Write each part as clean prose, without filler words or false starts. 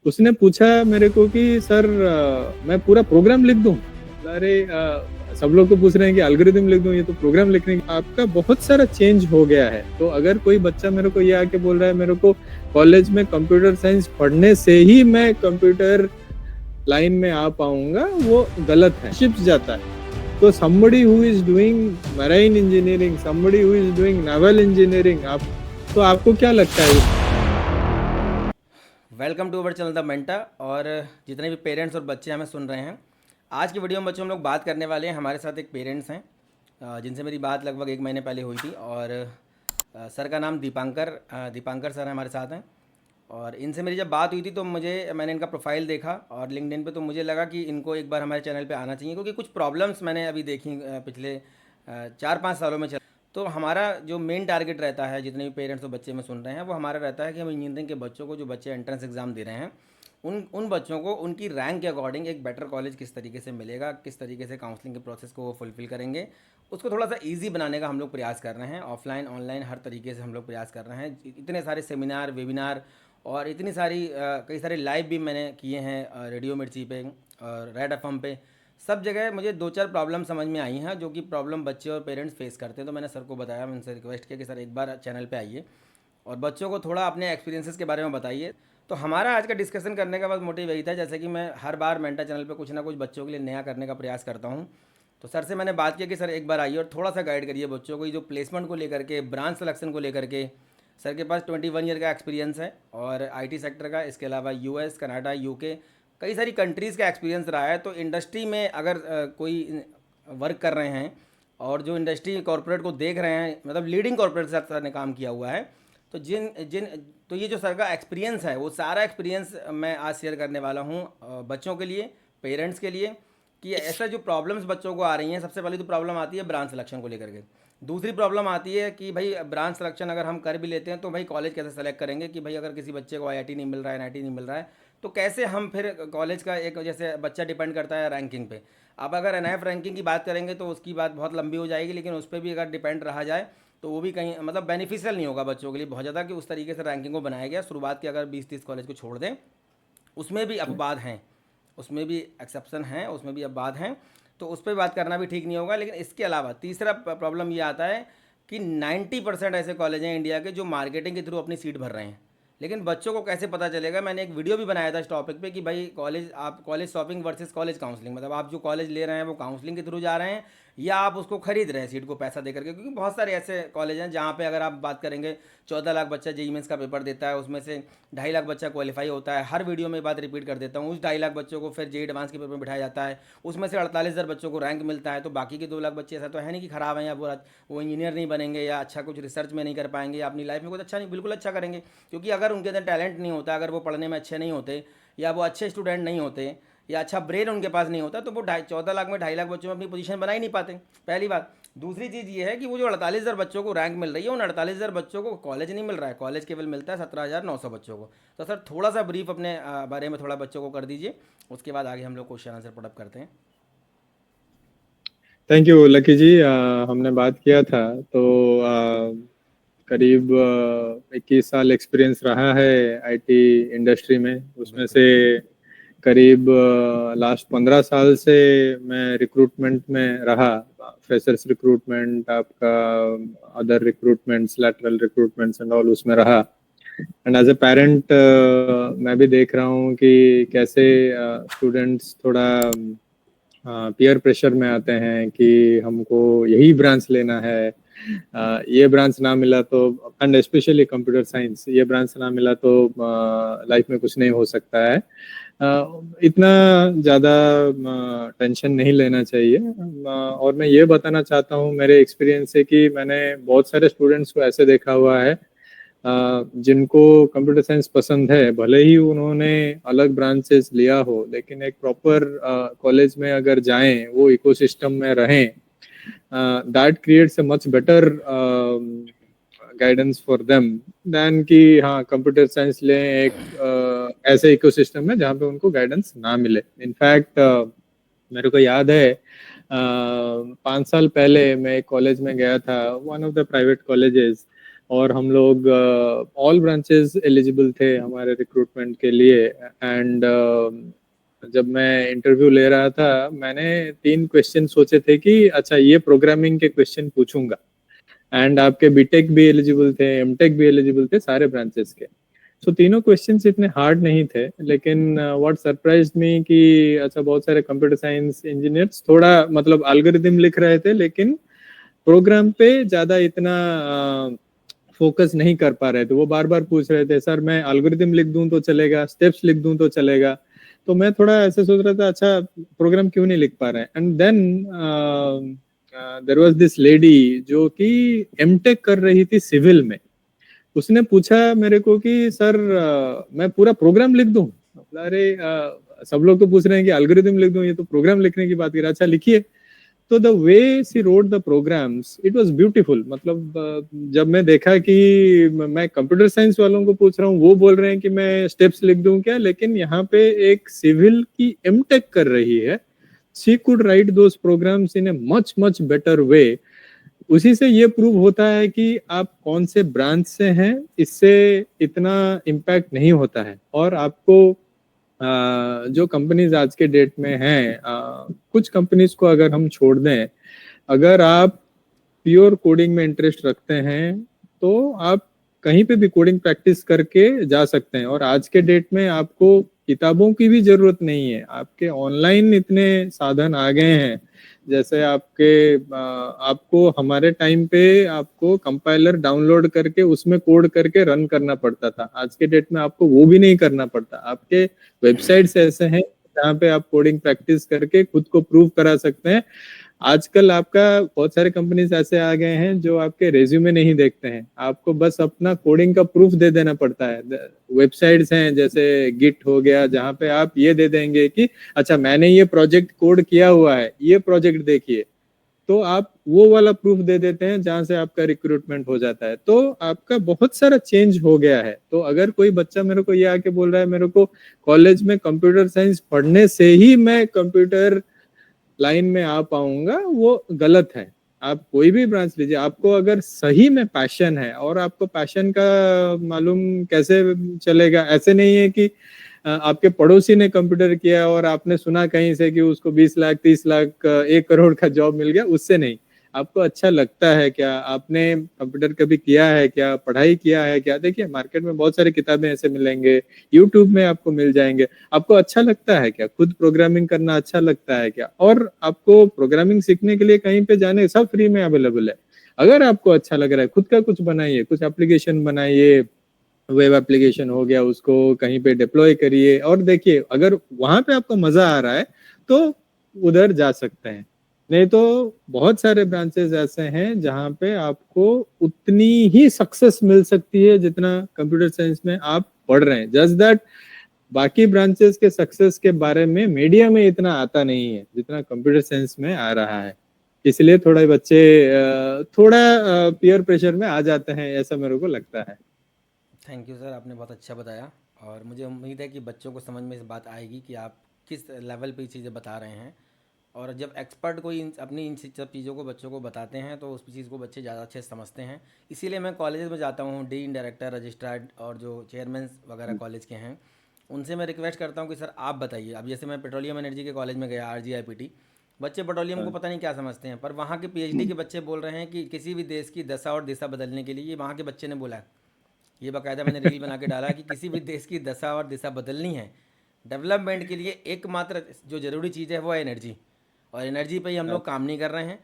उसने पूछा मेरे को कि सर मैं पूरा प्रोग्राम लिख दूं। अरे सब लोग तो पूछ रहे हैं कि एल्गोरिथम लिख दूं, ये तो प्रोग्राम लिखने की आपका बहुत सारा चेंज हो गया है। तो अगर कोई बच्चा मेरे को ये आके बोल रहा है मेरे को कॉलेज में कंप्यूटर साइंस पढ़ने से ही मैं कंप्यूटर लाइन में आ पाऊंगा, वो गलत है, शिफ्ट जाता है। तो somebody who is doing marine engineering, somebody who is doing naval engineering, आप तो आपको क्या लगता है? Welcome to our channel the Mentor. और जितने भी पेरेंट्स और बच्चे हमें सुन रहे हैं, आज की वीडियो में बच्चों हम लोग बात करने वाले हैं। हमारे साथ एक पेरेंट्स हैं जिनसे मेरी बात लगभग 1 महीने पहले हुई थी। और सर का नाम दीपांकर सर हमारे साथ हैं। और इनसे मेरी जब बात हुई थी तो मैंने इनका प्रोफाइल देखा और लिंक्डइन पे, तो मुझे लगा कि इनको एक बार हमारे चैनल पे आना चाहिए, क्योंकि कुछ प्रॉब्लम्स मैंने अभी देखी पिछले 4-5 सालों में। तो हमारा जो मेन टारगेट रहता है, जितने भी पेरेंट्स और बच्चे में सुन रहे हैं, वो हमारा रहता है कि हम इंजीनियरिंग के बच्चों को, जो बच्चे एंट्रेंस एग्ज़ाम दे रहे हैं, उन बच्चों को उनकी रैंक के अकॉर्डिंग एक बेटर कॉलेज किस तरीके से मिलेगा, किस तरीके से काउंसलिंग के प्रोसेस को वो फुलफ़िल करेंगे, उसको थोड़ा सा ईजी बनाने का हम लोग प्रयास कर रहे हैं। ऑफलाइन ऑनलाइन हर तरीके से हम लोग प्रयास कर रहे हैं। इतने सारे सेमिनार, वेबिनार और इतनी सारी कई सारे लाइव भी मैंने किए हैं, रेडियो मिर्ची पे और रेड एफएम पे। सब जगह मुझे 2-4 प्रॉब्लम समझ में आई हैं, जो कि प्रॉब्लम बच्चे और पेरेंट्स फेस करते हैं। तो मैंने सर को बताया, मैंने उनसे रिक्वेस्ट किया कि सर एक बार चैनल पे आइए और बच्चों को थोड़ा अपने एक्सपीरियंसेस के बारे में बताइए। तो हमारा आज का डिस्कशन करने का बस मोटिव यही था, जैसे कि मैं हर बार मेंटा चैनल पे कुछ ना कुछ बच्चों के लिए नया करने का प्रयास करता हूँ। तो सर से मैंने बात किया कि सर एक बार आइए और थोड़ा सा गाइड करिए बच्चों को, ये जो प्लेसमेंट को लेकर के, ब्रांच सिलेक्शन को लेकर के। सर के पास 21 ईयर का एक्सपीरियंस है और आईटी सेक्टर का, इसके अलावा यूएस, कनाडा, यूके, कई सारी कंट्रीज़ का एक्सपीरियंस रहा है। तो इंडस्ट्री में अगर कोई वर्क कर रहे हैं और जो इंडस्ट्री कॉरपोरेट को देख रहे हैं, मतलब लीडिंग कॉरपोरेट के साथ सर ने काम किया हुआ है। तो जिन जिन तो ये जो सर का एक्सपीरियंस है, वो सारा एक्सपीरियंस मैं आज शेयर करने वाला हूँ बच्चों के लिए, पेरेंट्स के लिए। कि ऐसा जो प्रॉब्लम्स बच्चों को आ रही हैं, सबसे पहली तो प्रॉब्लम आती है ब्रांच सिलेक्शन को लेकर के। दूसरी प्रॉब्लम आती है कि भाई ब्रांच सिलेक्शन अगर हम कर भी लेते हैं तो भाई कॉलेज कैसे सेलेक्ट करेंगे, कि भाई अगर किसी बच्चे को आईआईटी नहीं मिल रहा है, एनआईटी नहीं मिल रहा है, तो कैसे हम फिर कॉलेज का, एक जैसे बच्चा डिपेंड करता है रैंकिंग पे। अब अगर एनआईएफ रैंकिंग की बात करेंगे तो उसकी बात बहुत लंबी हो जाएगी, लेकिन उस पर भी अगर डिपेंड रहा जाए तो वो भी कहीं मतलब बेनिफिशियल नहीं होगा बच्चों के लिए बहुत ज़्यादा, कि उस तरीके से रैंकिंग को बनाया गया। शुरुआत के अगर 20-30 कॉलेज को छोड़ दें, उसमें भी अपवाद हैं, उसमें भी एक्सेप्शन हैं, उसमें भी अपवाद हैं। तो उस पर बात करना भी ठीक नहीं होगा। लेकिन इसके अलावा तीसरा प्रॉब्लम ये आता है कि 90% ऐसे कॉलेज हैं इंडिया के जो मार्केटिंग के थ्रू अपनी सीट भर रहे हैं। लेकिन बच्चों को कैसे पता चलेगा? मैंने एक वीडियो भी बनाया था इस टॉपिक पे कि भाई college shopping versus college counselling, मतलब आप जो कॉलेज ले रहे हैं वो काउंसलिंग के थ्रू जा रहे हैं या आप उसको खरीद रहे हैं सीट को पैसा दे करके। क्योंकि बहुत सारे ऐसे कॉलेज हैं जहाँ पे अगर आप बात करेंगे, 14 लाख बच्चा जेईई मेंस का पेपर देता है, उसमें से 2.5 लाख बच्चा क्वालिफाई होता है। हर वीडियो में बात रिपीट कर देता हूँ, उस 2.5 लाख बच्चों को फिर जेईई एडवांस के पेपर में बिठाया जाता है, उसमें से 48,000 बच्चों को रैंक मिलता है। तो बाकी के 2 लाख बच्चे ऐसा तो है नहीं कि खराब हैं या वो इंजीनियर नहीं बनेंगे या अच्छा कुछ रिसर्च में नहीं कर पाएंगे या अपनी लाइफ में कुछ अच्छा नहीं, बिल्कुल अच्छा करेंगे। क्योंकि अगर उनके अंदर टैलेंट नहीं होता, अगर वो पढ़ने में अच्छे नहीं होते या वो अच्छे स्टूडेंट नहीं होते या अच्छा ब्रेन उनके पास नहीं होता, तो वो 14 लाख में 2.5 लाख बच्चों में अपनी पोजीशन बना ही नहीं पाते, पहली बात। दूसरी चीज़ ये है कि वो जो 48,000 बच्चों को रैंक मिल रही है, उन 48,000 बच्चों को कॉलेज नहीं मिल रहा है, कॉलेज केवल मिलता है 17,900 बच्चों को। तो सर थोड़ा सा ब्रीफ अपने बारे में थोड़ा बच्चों को कर दीजिए, उसके बाद आगे हम लोग क्वेश्चन आंसर पुटअप करते हैं। थैंक यू लकी जी। हमने बात किया था तो करीब 21 साल एक्सपीरियंस रहा है आईटी इंडस्ट्री में। उसमें बिल्कुल। से करीब लास्ट 15 साल से मैं रिक्रूटमेंट में रहा। फ्रेशर्स रिक्रूटमेंट, आपका other recruitments, lateral recruitments and all, उसमें रहा। एंड एज ए पेरेंट मैं भी देख रहा हूँ कि कैसे स्टूडेंट्स थोड़ा पीयर प्रेशर में आते हैं कि हमको यही ब्रांच लेना है, ये ब्रांच ना मिला तो, एंड स्पेशली कंप्यूटर साइंस, ये ब्रांच ना मिला तो लाइफ में कुछ नहीं हो सकता है। इतना ज़्यादा टेंशन नहीं लेना चाहिए। और मैं ये बताना चाहता हूँ मेरे एक्सपीरियंस से कि मैंने बहुत सारे स्टूडेंट्स को ऐसे देखा हुआ है जिनको कंप्यूटर साइंस पसंद है, भले ही उन्होंने अलग ब्रांचेस लिया हो, लेकिन एक प्रॉपर कॉलेज में अगर जाएं, वो इकोसिस्टम में रहें, that creates a much better guidance for them than कि हाँ कंप्यूटर साइंस लें एक ऐसे इकोसिस्टम में जहाँ पे उनको गाइडेंस ना मिले। इनफैक्ट मेरे को याद है 5 साल पहले मैं एक कॉलेज में गया था, one of the private colleges. और हम लोग ऑल ब्रांचेस एलिजिबल थे हमारे रिक्रूटमेंट के लिए। एंड जब मैं इंटरव्यू ले रहा था, मैंने 3 क्वेश्चन सोचे थे कि अच्छा ये प्रोग्रामिंग के क्वेश्चन पूछूंगा। एंड आपके बीटेक भी एलिजिबल थे, एमटेक भी एलिजिबल थे, सारे ब्रांचेस के। सो तीनों क्वेश्चंस इतने हार्ड नहीं थे, लेकिन व्हाट सरप्राइज्ड मी कि अच्छा बहुत सारे कंप्यूटर साइंस इंजीनियर्स थोड़ा मतलब एल्गोरिदम लिख रहे थे, लेकिन प्रोग्राम पे ज्यादा इतना फोकस नहीं कर पा रहे थे। वो बार बार पूछ रहे थे, सर मैं एल्गोरिदम लिख दूं तो चलेगा, स्टेप्स लिख दूं तो चलेगा। तो मैं थोड़ा ऐसे सोच रहा था, अच्छा प्रोग्राम क्यों नहीं लिख पा रहे हैं। And then there was this lady जो कि एमटेक कर रही थी सिविल में। उसने पूछा मेरे को कि सर मैं पूरा प्रोग्राम लिख दूं। बोला, अरे सब लोग तो पूछ रहे हैं कि एल्गोरिदम लिख दूं, ये तो प्रोग्राम लिखने की बात कर रहा है। अच्छा लिखिए। तो the way she wrote the programs it was beautiful. मतलब जब मैं देखा कि मैं कंप्यूटर साइंस वालों को पूछ रहा हूँ, वो बोल रहे हैं कि मैं स्टेप्स लिख दूं क्या, लेकिन यहाँ पे एक सिविल की एमटेक कर रही है, she could write those programs in a much much better way. उसी से ये प्रूव होता है कि आप कौन से ब्रांच से हैं, इससे इतना इम्पैक्ट नहीं होता है। और आपको जो कंपनीज आज के डेट में हैं, कुछ कंपनीज को अगर हम छोड़ दें, अगर आप प्योर कोडिंग में इंटरेस्ट रखते हैं तो आप कहीं पे भी कोडिंग प्रैक्टिस करके जा सकते हैं। और आज के डेट में आपको किताबों की भी जरूरत नहीं है, आपके ऑनलाइन इतने साधन आ गए हैं। जैसे आपको हमारे टाइम पे आपको कंपाइलर डाउनलोड करके उसमें कोड करके रन करना पड़ता था। आज के डेट में आपको वो भी नहीं करना पड़ता। आपके वेबसाइट्स ऐसे हैं जहाँ पे आप कोडिंग प्रैक्टिस करके खुद को प्रूव करा सकते हैं। आजकल आपका बहुत सारे कंपनीज ऐसे आ गए हैं जो आपके रेज्यूमे नहीं देखते हैं, आपको बस अपना कोडिंग का प्रूफ दे देना पड़ता है। वेबसाइट्स हैं जैसे गिट हो गया, जहाँ पे आप ये दे देंगे कि अच्छा मैंने ये प्रोजेक्ट कोड किया हुआ है, ये प्रोजेक्ट देखिए। तो आप वो वाला प्रूफ दे देते हैं जहां से आपका रिक्रूटमेंट हो जाता है। तो आपका बहुत सारा चेंज हो गया है। तो अगर कोई बच्चा मेरे को ये आके बोल रहा है मेरे को कॉलेज में कंप्यूटर साइंस पढ़ने से ही मैं कंप्यूटर लाइन में आ पाऊंगा, वो गलत है। आप कोई भी ब्रांच लीजिए, आपको अगर सही में पैशन है, और आपको पैशन का मालूम कैसे चलेगा, ऐसे नहीं है कि आपके पड़ोसी ने कंप्यूटर किया और आपने सुना कहीं से कि उसको 20 लाख 30 लाख 1 करोड़ का जॉब मिल गया, उससे नहीं। आपको अच्छा लगता है क्या, आपने कंप्यूटर कभी किया है क्या, पढ़ाई किया है क्या। देखिए मार्केट में बहुत सारी किताबें ऐसे मिलेंगे, यूट्यूब में आपको मिल जाएंगे। आपको अच्छा लगता है क्या, खुद प्रोग्रामिंग करना अच्छा लगता है क्या, और आपको प्रोग्रामिंग सीखने के लिए कहीं पे जाने सब फ्री में अवेलेबल है। अगर आपको अच्छा लग रहा है, खुद का कुछ बनाइए, कुछ एप्लीकेशन बनाइए, वेब एप्लीकेशन हो गया, उसको कहीं पे डिप्लॉय करिए और देखिए। अगर वहां पे आपको मजा आ रहा है तो उधर जा सकते हैं। नहीं तो बहुत सारे ब्रांचेस ऐसे हैं जहां पे आपको उतनी ही सक्सेस मिल सकती है जितना कंप्यूटर साइंस में आप पढ़ रहे हैं। जस्ट दैट बाकी ब्रांचेस के सक्सेस के बारे में मीडिया में इतना आता नहीं है जितना कंप्यूटर साइंस में आ रहा है। इसलिए थोड़ा बच्चे थोड़ा पीयर प्रेशर में आ जाते हैं, ऐसा मेरे को लगता है। थैंक यू सर, आपने बहुत अच्छा बताया। और मुझे उम्मीद है कि बच्चों को समझ में इस बात आएगी कि आप किस लेवल पे ये चीज़ें बता रहे हैं। और जब एक्सपर्ट कोई अपनी इन सब चीज़ों को बच्चों को बताते हैं तो उस चीज़ को बच्चे ज़्यादा अच्छे से समझते हैं। इसीलिए मैं कॉलेज में जाता हूँ, डीन, डायरेक्टर, रजिस्ट्रार और जो चेयरमैन वगैरह कॉलेज के हैं, उनसे मैं रिक्वेस्ट करता हूँ कि सर आप बताइए। अब जैसे मैं पेट्रोलियम एनर्जी के कॉलेज में गया, RGIPT, बच्चे पेट्रोलियम को हाँ। पता नहीं क्या समझते हैं, पर वहाँ के PhD के बच्चे बोल रहे हैं कि किसी भी देश की दशा और दिशा बदलने के लिए, ये वहाँ के बच्चे ने बोला है, ये बाकायदा मैंने रील बना के डाला कि किसी भी देश की दशा और दिशा बदलनी है, डेवलपमेंट के लिए एकमात्र जो ज़रूरी चीज़ है वो है एनर्जी। और एनर्जी पे ही हम हाँ। लोग काम नहीं कर रहे हैं।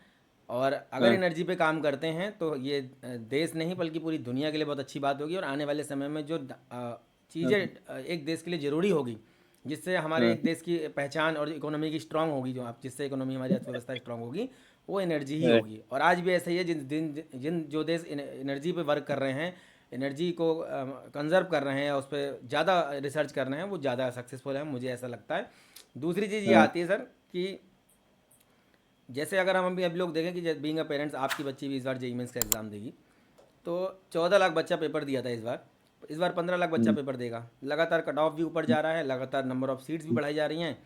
और अगर हाँ। एनर्जी पे काम करते हैं तो ये देश नहीं बल्कि पूरी दुनिया के लिए बहुत अच्छी बात होगी। और आने वाले समय में जो चीज़ें हाँ। एक देश के लिए ज़रूरी होगी, जिससे हमारे हाँ। एक देश की पहचान और इकोनॉमी की स्ट्रांग होगी, जो आप जिससे इकोनॉमी हमारी अर्थव्यवस्था स्ट्रांग होगी, वो एनर्जी ही होगी। और आज भी ऐसा ही है, जिन जो देश एनर्जी पे वर्क कर रहे हैं, एनर्जी को कंजर्व कर रहे हैं, उस पर ज़्यादा रिसर्च कर रहे हैं, वो ज़्यादा सक्सेसफुल है, मुझे ऐसा लगता है। दूसरी चीज़ ये हाँ। आती है सर कि जैसे अगर हम अभी लोग देखें कि बीइंग अ पेरेंट्स, आपकी बच्ची भी इस बार जेईई मेंस का एग्ज़ाम देगी, तो 14 लाख बच्चा पेपर दिया था इस बार 15 लाख बच्चा हम्म। पेपर देगा। लगातार कट ऑफ भी ऊपर जा रहा है, लगातार नंबर ऑफ़ सीट्स भी बढ़ाई जा रही हैं।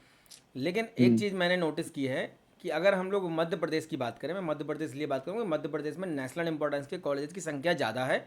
लेकिन एक हम्म। चीज़ मैंने नोटिस की है कि अगर हम लोग मध्य प्रदेश की बात करें, मैं मध्य प्रदेश लिए बात करूँगा, मध्य प्रदेश में नेशनल इंपॉर्टेंस के कॉलेज की संख्या ज़्यादा है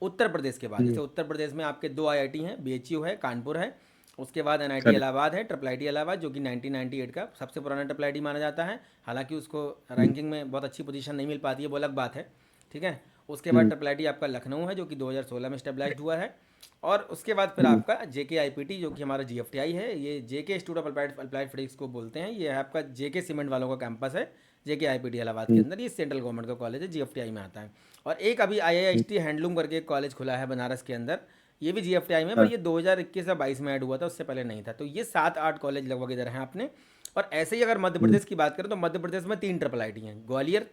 उत्तर प्रदेश के बाद। जैसे उत्तर प्रदेश में आपके 2 आईआईटी हैं, बीएचयू है, कानपुर है, उसके बाद एनआईटी करेक्ट। इलाहाबाद है, ट्रिपल आईटी इलाहाबाद, जो कि 1998 का सबसे पुराना ट्रिपल आईटी माना जाता है। हालांकि उसको रैंकिंग में बहुत अच्छी पोजीशन नहीं मिल पाती है, वो अलग बात है, ठीक है। उसके बाद ट्रिपल आईटी आपका लखनऊ है, जो कि 2016 में स्टेबलाइज हुआ है। और उसके बाद फिर आपका जेके आईपीटी, जो कि हमारा जीएफटीआई है। ये जेके इंस्टीट्यूट ऑफ अप्लाइड फिजिक्स को बोलते हैं। ये है आपका जेके सीमेंट वालों का कैंपस है, जेके आईपीटी इलाहाबाद के अंदर। ये सेंट्रल गवर्नमेंट का कॉलेज है, जीएफटीआई में आता है। और एक अभी आईआईएसटी हैंडलूम करके एक कॉलेज खुला है बनारस के अंदर, ये भी जीएफटीआई में, पर ये 2021 या 22 में ऐड हुआ था, उससे पहले नहीं था। तो ये 7-8 कॉलेज लगभग इधर हैं अपने। और ऐसे ही अगर मध्य प्रदेश की बात करें तो मध्य प्रदेश में 3 ट्रिपल आईटी हैं, ग्वालियर,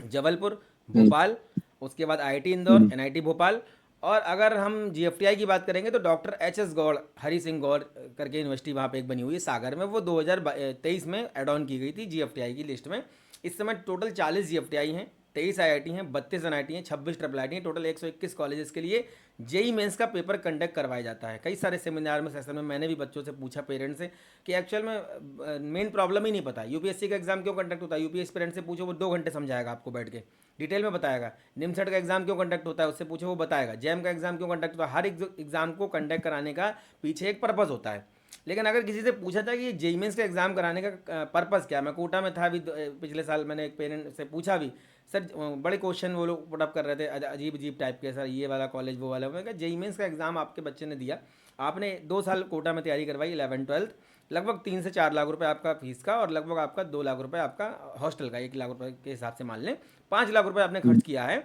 जबलपुर, भोपाल, उसके बाद आईआईटी इंदौर, एनआईटी भोपाल। और अगर हम जीएफटीआई की बात करेंगे तो डॉक्टर एचएस गौड़, हरि सिंह गौड़ करके यूनिवर्सिटी वहाँ पे एक बनी हुई है सागर में, वो 2023 में एड ऑन की गई थी जीएफटीआई की लिस्ट में। इस समय टोटल 40 जीएफटीआई हैं, 23 आईआईटी हैं, 32 एनआईटी हैं, 26 ट्रिपल आईटी हैं। टोटल 121 कॉलेजेस के लिए जेई मेंस का पेपर कंडक्ट करवाया जाता है। कई सारे सेमिनार में, सेशन में मैंने भी बच्चों से पूछा, पेरेंट्स से, कि एक्चुअल में मेन प्रॉब्लम ही नहीं पता यूपीएससी का एग्जाम क्यों कंडक्ट होता है। यूपीएससी पेरेंट्स से पूछो, वो 2 घंटे समझाएगा आपको बैठ के, डिटेल में बताएगा। निमसेट का एग्जाम क्यों कंडक्ट होता है, उससे पूछो, वो बताएगा। जैम का एग्जाम क्यों कंडक्ट होता है। हर एग्जाम को कंडक्ट कराने का पीछे एक पर्पज़ होता है। लेकिन अगर किसी से पूछा था कि जेई मेंस का एग्ज़ाम कराने का पर्पज़ क्या है, मैं कोटा में था अभी पिछले साल, मैंने एक पेरेंट से पूछा भी, सर बड़े क्वेश्चन वो लोग पुटअप कर रहे थे, अजीब अजीब टाइप के, सर ये वाला कॉलेज वो वाला। मैं कहा जेई मेंस का एग्ज़ाम आपके बच्चे ने दिया, आपने 2 साल कोटा में तैयारी करवाई, 11th-12th, लगभग 3 से 4 लाख रुपए आपका फीस का, और लगभग आपका 2 लाख रुपए आपका हॉस्टल का, 1 लाख रुपए के हिसाब से मान लें 5 लाख रुपए आपने खर्च किया है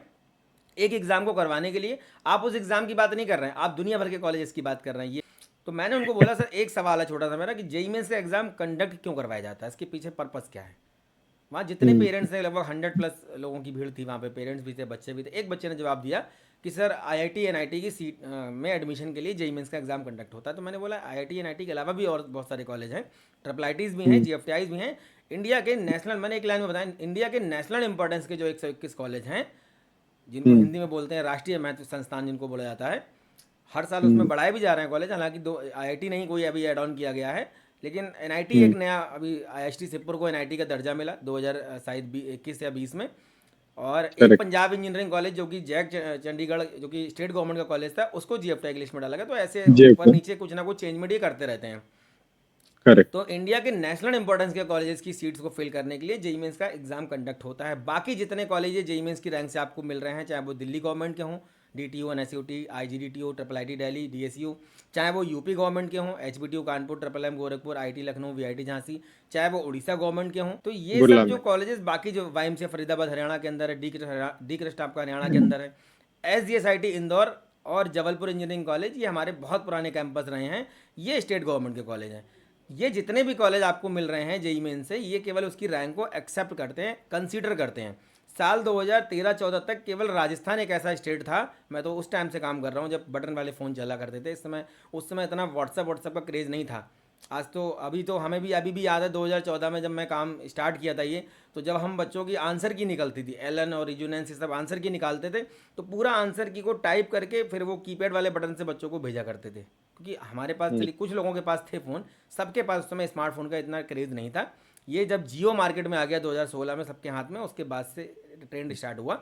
एक एग्ज़ाम को करवाने के लिए। आप उस एग्ज़ाम की बात नहीं कर रहे हैं, आप दुनिया भर के कॉलेजेस की बात कर रहे हैं। ये तो मैंने उनको बोला, सर एक सवाल है छोटा सा मेरा, कि जेई मेंस का एग्ज़ाम कंडक्ट क्यों करवाया जाता है, इसके पीछे पर्पज़ क्या है। वहाँ जितने पेरेंट्स थे, लगभग 100+ लोगों की भीड़ थी वहाँ पे, पेरेंट्स भी थे, बच्चे भी थे। एक बच्चे ने जवाब दिया कि सर आईआईटी एनआईटी की सीट में एडमिशन के लिए जेई मेंस का एग्ज़ाम कंडक्ट होता है। तो मैंने बोला आईआईटी एनआईटी के अलावा भी और बहुत सारे कॉलेज हैं, ट्रिपल आईटीज़ भी हैं, जीएफटीआईज़ भी हैं। इंडिया के नेशनल, मैंने एक लाइन में बताया, इंडिया के नेशनल इंपॉर्टेंस के जो 121 कॉलेज हैं, जिनको हिंदी में बोलते हैं राष्ट्रीय महत्व संस्थान जिनको बोला जाता है, हर साल उसमें बढ़ाए भी जा रहे हैं कॉलेज। हालांकि 2 आईआईटी नहीं कोई अभी ऐड ऑन किया गया है, लेकिन एनआईटी एक नया, अभी आईआईटी सिरपुर को एनआईटी का दर्जा मिला 2021 या 20 में। और एक पंजाब इंजीनियरिंग कॉलेज जो कि जैक चंडीगढ़, जो कि स्टेट गवर्नमेंट का कॉलेज था, उसको जीएफटीआई की लिस्ट में डाला गया। तो ऐसे ऊपर नीचे कुछ ना कुछ चेंजमेंट ये करते रहते हैं। करेक्ट। तो इंडिया के नेशनल इंपॉर्टेंस के कॉलेजेस की सीट्स को फिल करने के लिए जेई मेंस का एग्जाम कंडक्ट होता है। बाकी जितने कॉलेज जेई मेंस की रैंक से आपको मिल रहे हैं, चाहे वो दिल्ली गवर्नमेंट के हों, DTU, NSUT, IGDTUW, triple IT Delhi, DSU, चाहे वो यूपी गवर्नमेंट के हों, HBTU Kanpur, triple M Gorakhpur, IT Lucknow, VIT Jhansi, चाहे वो उड़ीसा गवर्नमेंट के हों, तो ये सब जो कॉलेजेस बाकी जो वाइम से फरीदाबाद हरियाणा के अंदर है, डी कृष्ण आपका हरियाणा के अंदर है, एसजीएसआईटी इंदौर और जबलपुर इंजीनियरिंग कॉलेज, ये हमारे बहुत पुराने कैंपस रहे हैं, ये स्टेट गवर्नमेंट के कॉलेज हैं। ये जितने भी कॉलेज आपको मिल रहे हैं जेई मेन से, ये केवल उसकी रैंक को एक्सेप्ट करते हैं, कंसीडर करते हैं। साल 2013-14 तक केवल राजस्थान एक ऐसा स्टेट था, मैं तो उस टाइम से काम कर रहा हूँ जब बटन वाले फ़ोन चला करते थे। उस समय इतना व्हाट्सएप का क्रेज़ नहीं था। आज तो अभी तो हमें भी अभी भी याद है 2014 में जब मैं काम स्टार्ट किया था ये, तो जब हम बच्चों की आंसर की निकलती थी, एलन और रिजोनेंस सब आंसर की निकालते थे, तो पूरा आंसर की को टाइप करके फिर वो कीपैड वाले बटन से बच्चों को भेजा करते थे। क्योंकि हमारे पास, चलिए कुछ लोगों के पास थे फ़ोन, सबके पास उस समय स्मार्टफोन का इतना क्रेज़ नहीं था। ये जब जियो मार्केट में आ गया 2016 में सबके हाथ में, उसके बाद से ट्रेंड स्टार्ट हुआ।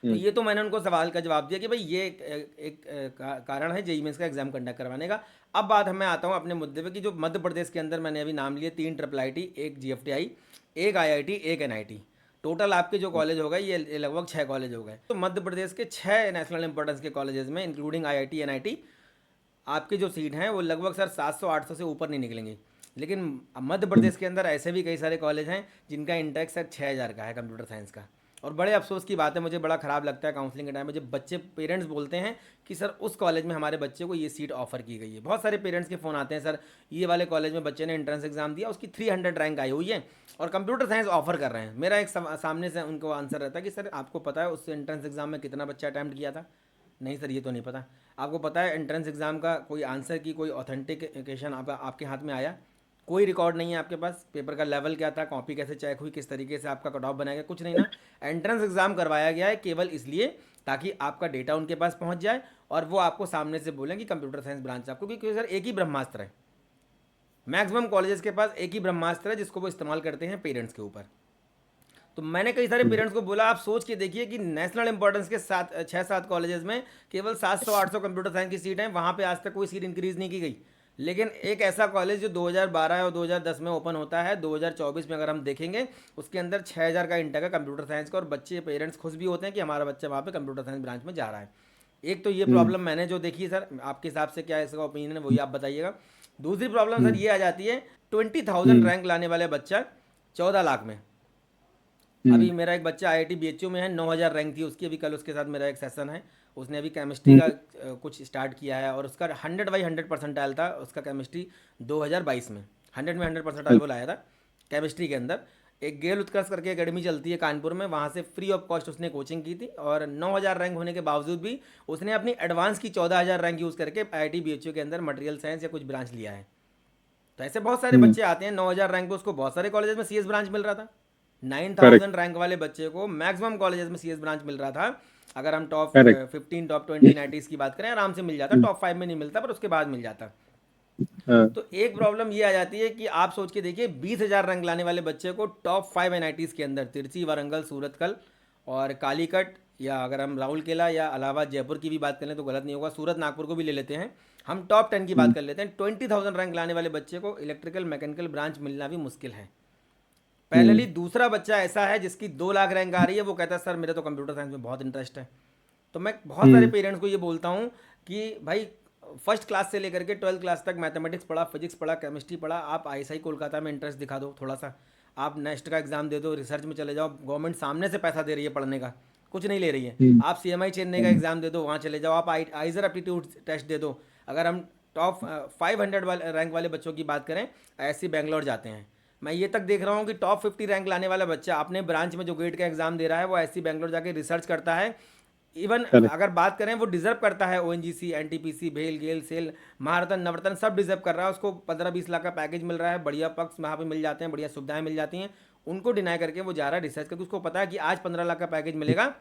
तो ये तो मैंने उनको सवाल का जवाब दिया कि भाई ये एक कारण है जेईई मेंस का एग्जाम कंडक्ट करवाने का। अब बात मैं आता हूँ अपने मुद्दे पे कि जो मध्य प्रदेश के अंदर मैंने अभी नाम लिए 3 triple IT, 1 GFTI, 1 IIT, 1 NIT, total आपके जो कॉलेज हो गए ये लगभग 6 कॉलेज हो गए। तो मध्य प्रदेश के 6 नेशनल इंपॉर्टेंस के कॉलेजेस में इंक्लूडिंग आईआईटी एनआईटी आपकी जो सीट हैं वो लगभग सर 700-800 से ऊपर नहीं निकलेंगी। लेकिन मध्य प्रदेश के अंदर ऐसे भी कई सारे कॉलेज हैं जिनका इंडेक्स सर 6000 का है कंप्यूटर साइंस का। और बड़े अफसोस की बात है, मुझे बड़ा ख़राब लगता है काउंसलिंग के टाइम में जब बच्चे पेरेंट्स बोलते हैं कि सर उस कॉलेज में हमारे बच्चे को ये सीट ऑफर की गई है। बहुत सारे पेरेंट्स के फ़ोन आते हैं, सर ये वाले कॉलेज में बच्चे ने एंट्रेंस एग्जाम दिया, उसकी 300 रैंक आई हुई है और कंप्यूटर साइंस ऑफर कर रहे हैं। मेरा एक सामने से उनको आंसर रहता है कि सर आपको पता है उस एंट्रेंस एग्जाम में कितना बच्चा अटैम्प्ट किया था? नहीं सर ये तो नहीं पता। आपको पता है एंट्रेंस एग्जाम का कोई आंसर की कोई ऑथेंटिकेशन आपके हाथ में आया? कोई रिकॉर्ड नहीं है आपके पास। पेपर का लेवल क्या था, कॉपी कैसे चेक हुई, किस तरीके से आपका कट ऑफ बनाया गया, कुछ नहीं ना। एंट्रेंस एग्जाम करवाया गया है केवल इसलिए ताकि आपका डेटा उनके पास पहुंच जाए और वो आपको सामने से बोलें कि कंप्यूटर साइंस ब्रांच आपको, क्योंकि सर एक ही ब्रह्मास्त्र है, मैक्सिमम कॉलेजेस के पास एक ही ब्रह्मास्त्र है जिसको वो इस्तेमाल करते हैं पेरेंट्स के ऊपर। तो मैंने कई सारे पेरेंट्स को बोला, आप सोच के देखिए कि नेशनल इंपॉर्टेंस के 6-7 कॉलेजेस में केवल 700-800 कंप्यूटर साइंस की सीट हैं, वहाँ पे आज तक कोई सीट इंक्रीज नहीं की गई। लेकिन एक ऐसा कॉलेज जो 2012 और 2010 में ओपन होता है, 2024 में अगर हम देखेंगे उसके अंदर 6000 का इंटेक है कंप्यूटर साइंस का, और बच्चे पेरेंट्स खुश भी होते हैं कि हमारा बच्चा वहाँ पे कंप्यूटर साइंस ब्रांच में जा रहा है। एक तो ये प्रॉब्लम मैंने जो देखी है सर, आपके हिसाब से क्या इसका ओपिनियन है वही आप बताइएगा। दूसरी प्रॉब्लम सर ये आ जाती है, 20,000 रैंक लाने वाले बच्चा 14 लाख में। अभी मेरा एक बच्चा IIT BHU में है, 9000 रैंक थी उसकी, अभी कल उसके साथ मेरा एक सेशन है, उसने अभी केमिस्ट्री का कुछ स्टार्ट किया है, और उसका 100/100 परसेंटाइल था उसका केमिस्ट्री 2022 में, 100 में 100 परसेंटाइल वो लाया था केमिस्ट्री के अंदर। एक गेल उत्कर्ष करके एकेडमी चलती है कानपुर में, वहाँ से फ्री ऑफ कॉस्ट उसने कोचिंग की थी, और 9000 रैंक होने के बावजूद भी उसने अपनी एडवांस की 14000 रैंक यूज़ करके IIT BHU के अंदर मटेरियल साइंस या कुछ ब्रांच लिया है। तो ऐसे बहुत सारे बच्चे आते हैं, 9000 रैंक पे उसको बहुत सारे कॉलेजेस में CS ब्रांच मिल रहा था। 9000 रैंक वाले बच्चे को मैक्सिमम कॉलेजेस में CS ब्रांच मिल रहा था। अगर हम टॉप 15 टॉप 20 90s की बात करें, आराम से मिल जाता, टॉप 5 में नहीं मिलता पर उसके बाद मिल जाता। तो एक प्रॉब्लम ये आ जाती है कि आप सोच के देखिए, 20,000 रैंक लाने वाले बच्चे को टॉप 5 NITs के अंदर तिरची, वारंगल, सूरतकल और कालीकट, या अगर हम राउरकेला या इलाहाबाद जयपुर की भी बात करें तो गलत नहीं होगा, सूरत नागपुर को भी ले लेते हैं, हम टॉप 10 की बात कर लेते हैं, 20,000 रैंक लाने वाले बच्चे को इलेक्ट्रिकल मैकेनिकल ब्रांच मिलना भी मुश्किल है। पहले दूसरा बच्चा ऐसा है जिसकी 2 लाख रैंक आ रही है, वो कहता है सर मेरे तो कंप्यूटर साइंस में बहुत इंटरेस्ट है। तो मैं बहुत सारे पेरेंट्स को ये बोलता हूँ कि भाई, फर्स्ट क्लास से लेकर के 12th क्लास तक मैथमेटिक्स पढ़ा, फिजिक्स पढ़ा, केमिस्ट्री पढ़ा, आप ISI कोलकाता में इंटरेस्ट दिखा दो थोड़ा सा, आप नेक्स्ट का एग्जाम दे दो, रिसर्च में चले जाओ, गवर्नमेंट सामने से पैसा दे रही है पढ़ने का, कुछ नहीं ले रही है। आप CMI चेन्नई का एग्जाम दे दो, वहाँ चले जाओ, आप आइजर एप्टीट्यूड टेस्ट दे दो। अगर हम टॉप 500 वाले रैंक वाले बच्चों की बात करें, ISC बेंगलोर जाते हैं। मैं ये तक देख रहा हूँ कि टॉप 50 रैंक लाने वाला बच्चा अपने ब्रांच में जो गेट का एग्जाम दे रहा है, वो ISC बेंगलोर जाके रिसर्च करता है। इवन अगर बात करें, वो डिजर्व करता है, ONGC, NTPC, भेल, गेल, सेल, महारतन, नवरत्न सब डिजर्व कर रहा है, उसको 15-20 लाख का पैकेज मिल रहा है, बढ़िया पक्ष वहाँ पे मिल जाते हैं, बढ़िया सुविधाएं मिल जाती हैं, उनको डिनाई करके वो जा रहा है रिसर्च करके, उसको पता है कि आज 15 लाख का पैकेज मिलेगा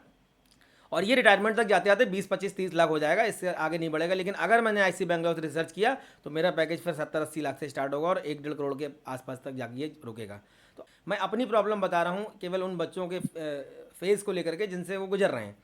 और ये रिटायरमेंट तक जाते जाते 20-25-30 लाख हो जाएगा, इससे आगे नहीं बढ़ेगा। लेकिन अगर मैंने IISc बेंगलोर से रिसर्च किया तो मेरा पैकेज फिर 70-80 लाख से स्टार्ट होगा और 1-1.5 करोड़ के आसपास तक जाके ये रुकेगा। तो मैं अपनी प्रॉब्लम बता रहा हूँ केवल उन बच्चों के फेज को लेकर के जिनसे वो गुजर रहे हैं।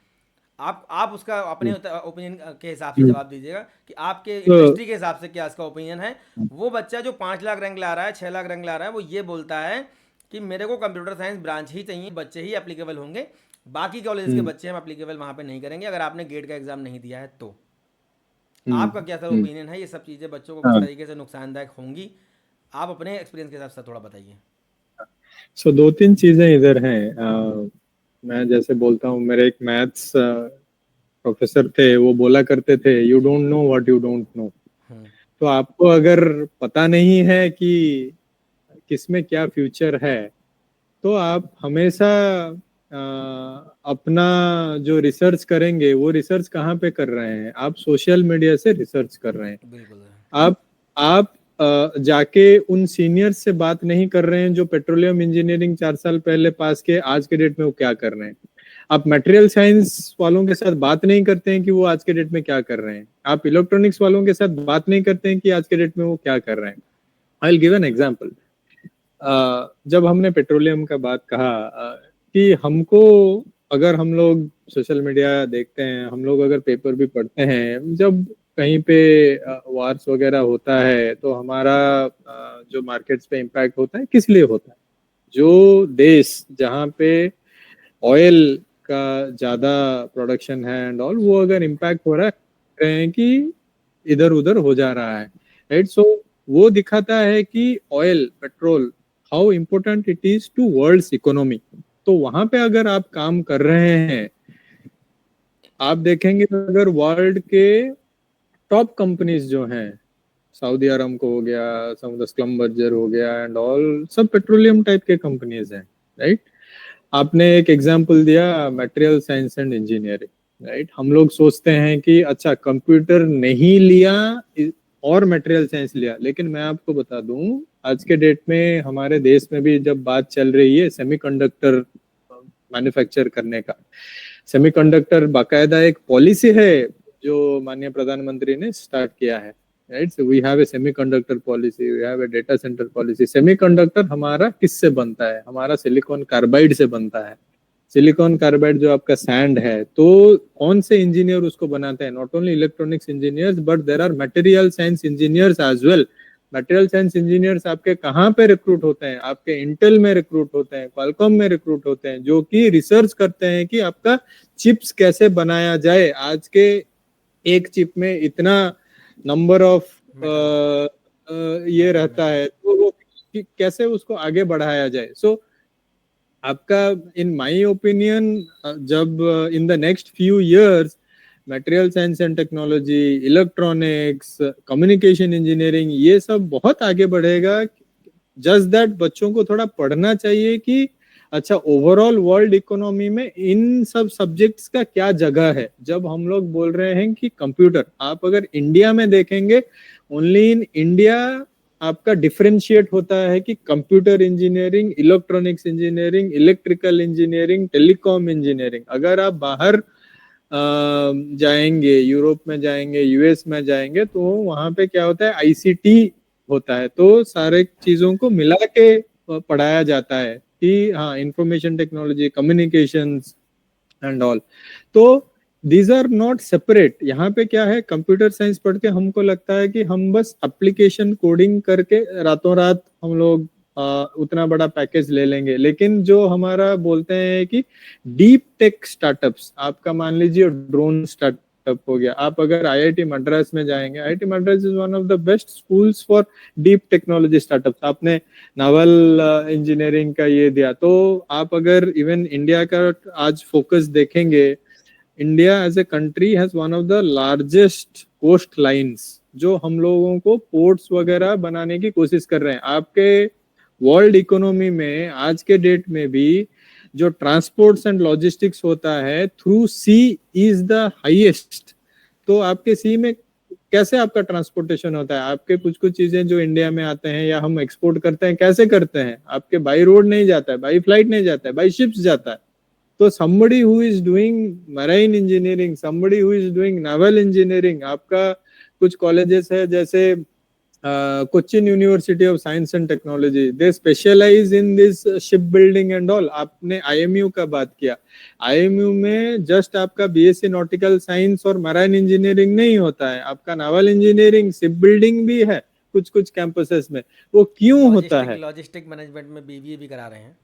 आप उसका अपने ओपिनियन के हिसाब से जवाब दीजिएगा कि आपके इंडस्ट्री के हिसाब से क्या इसका ओपिनियन है। वो बच्चा जो 5 लाख रैंक ला रहा है, 6 लाख रैंक ला रहा है, वो ये बोलता है कि मेरे को कंप्यूटर साइंस ब्रांच ही चाहिए, बच्चे ही एप्लीकेबल होंगे, बाकी कॉलेज के बच्चे हम एप्लीकेबल वहाँ पे नहीं करेंगे अगर आपने गेट का एग्जाम नहीं दिया है तो। आपका क्या सर ओपिनियन है, ये सब चीज़ें बच्चों को किस तरीके से नुकसानदायक होंगी, आप अपने एक्सपीरियंस के हिसाब से थोड़ा बताइए। सो 2-3 चीजें इधर हैं। मैं जैसे बोलता हूँ, मेरे एक मैथ्स प्रोफेसर थे, वो बोला करते थे, you don't know what you don't know. तो आपको अगर पता नहीं है कि किसमें क्या फ्यूचर है, तो आप हमेशा अपना जो रिसर्च करेंगे, वो रिसर्च कहाँ पे कर रहे हैं? आप सोशल मीडिया से रिसर्च कर रहे हैं। बिल्कुल। आप जाके उन सीनियर्स से बात नहीं कर रहे हैं जो पेट्रोलियम इंजीनियरिंग 4 साल पहले पास किए, आज के डेट में वो क्या कर रहे हैं। आप मटेरियल साइंस वालों के साथ बात नहीं करते हैं कि वो आज के डेट में क्या कर रहे हैं। आप इलेक्ट्रॉनिक्स वालों के साथ बात नहीं करते हैं कि आज के डेट में वो क्या कर रहे हैं। I will give an example. जब हमने पेट्रोलियम का बात कहा, कि हमको, अगर हम लोग सोशल मीडिया देखते हैं, हम लोग अगर पेपर भी पढ़ते हैं, जब कहीं पे वार्स वगैरह होता है तो हमारा जो मार्केट्स पे इम्पैक्ट होता है, किस लिए होता है? जो देश जहाँ पे ऑयल का ज्यादा प्रोडक्शन है एंड ऑल, वो अगर इम्पैक्ट हो रहा है कि इधर उधर हो जा रहा है, राइट? सो वो दिखाता है कि oil, petrol, how important it is to world's economy. तो वहां पे अगर आप काम कर रहे हैं, आप देखेंगे तो अगर वर्ल्ड के टॉप कंपनीज जो हैं, सऊदी अरामको हो गया, सम स्लम्बर्जर हो गया एंड ऑल, सब पेट्रोलियम टाइप के कंपनीज हैं, राइट? आपने एक एग्जांपल दिया material science and engineering, right? हम लोग सोचते हैं कि अच्छा, कंप्यूटर नहीं लिया और मटेरियल साइंस लिया, लेकिन मैं आपको बता दूं, आज के डेट में हमारे देश में भी जब बात चल रही है सेमीकंडक्टर मैन्युफैक्चर करने का, सेमीकंडक्टर बाकायदा एक पॉलिसी है जो माननीय प्रधानमंत्री ने स्टार्ट किया है, right. So we have a semiconductor policy, we have a data centre policy. Semiconductor हमारा किससे बनता है? हमारा सिलिकॉन कार्बाइड से बनता है। सिलिकॉन कार्बाइड जो आपका सैंड है, तो कौन से इंजीनियर उसको बनाते हैं? Not only electronics engineers but there are material science engineers as well. Material science engineers आपके कहाँ पे रिक्रूट होते हैं? आपके इंटेल में रिक्रूट होते हैं, क्वालकॉम में रिक्रूट होते हैं, जो कि रिसर्च करते हैं कि आपका चिप्स कैसे बनाया जाए। आज के एक चिप में इतना नंबर ऑफ ये रहता है, तो वो कैसे उसको आगे बढ़ाया जाए। सो आपका इन माय ओपिनियन, जब in the next few years material science and technology, electronics, communication engineering, ये सब बहुत आगे बढ़ेगा। जस्ट दैट बच्चों को थोड़ा पढ़ना चाहिए कि अच्छा ओवरऑल वर्ल्ड इकोनॉमी में इन सब सब्जेक्ट्स का क्या जगह है। जब हम लोग बोल रहे हैं कि कंप्यूटर, आप अगर इंडिया में देखेंगे, ओनली इन इंडिया आपका डिफरेंशिएट होता है कि computer engineering, electronics engineering, electrical engineering, telecom engineering. अगर आप बाहर जाएंगे, यूरोप में जाएंगे, यूएस में जाएंगे, तो वहां पे क्या होता है? आईसीटी होता है। तो सारे चीजों को मिला के पढ़ाया जाता है कि हाँ, information technology, communications and all. तो दीज आर नॉट सेपरेट। यहाँ पे क्या है, कंप्यूटर साइंस पढ़ के हमको लगता है कि हम बस एप्लीकेशन कोडिंग करके रातों रात हम लोग उतना बड़ा पैकेज ले लेंगे। लेकिन जो हमारा बोलते हैं कि डीप टेक स्टार्टअप्स, आपका मान लीजिए ड्रोन स्टार्टअप हो गया। आप अगर आईआईटी मद्रास में जाएंगे, IIT Madras is one of the best schools for deep technology startups. आपने नावल इंजीनियरिंग का ये दिया, तो आप अगर इवन इंडिया का आज फोकस देखेंगे, India as a country has one of the largest coast lines, जो हम लोगों को पोर्ट्स वगैरह बनाने की कोशिश कर रहे हैं। आपके वर्ल्ड इकोनॉमी में आज के डेट में भी जो ट्रांसपोर्ट्स एंड लॉजिस्टिक्स होता है through sea is the highest. तो आपके सी में कैसे आपका ट्रांसपोर्टेशन होता है? आपके कुछ कुछ चीजें जो इंडिया में आते हैं या हम एक्सपोर्ट करते हैं, कैसे करते हैं? आपके बाई रोड नहीं जाता है, बाई फ्लाइट नहीं जाता है, बाई शिप्स जाता है। तो somebody who is doing marine engineering, somebody who is doing naval engineering, आपका कुछ कॉलेजेस है जैसे Cochin university of science and technology, they specialise in this ship building and all. आपने आईएमयू का बात किया, आईएमयू में जस्ट आपका बीएससी नॉटिकल साइंस और मराइन इंजीनियरिंग नहीं होता है, आपका नावल इंजीनियरिंग, शिप बिल्डिंग भी है कुछ कुछ कैंपसेस में। वो क्यों होता है? लॉजिस्टिक मैनेजमेंट में बीबीए भी करा रहे हैं,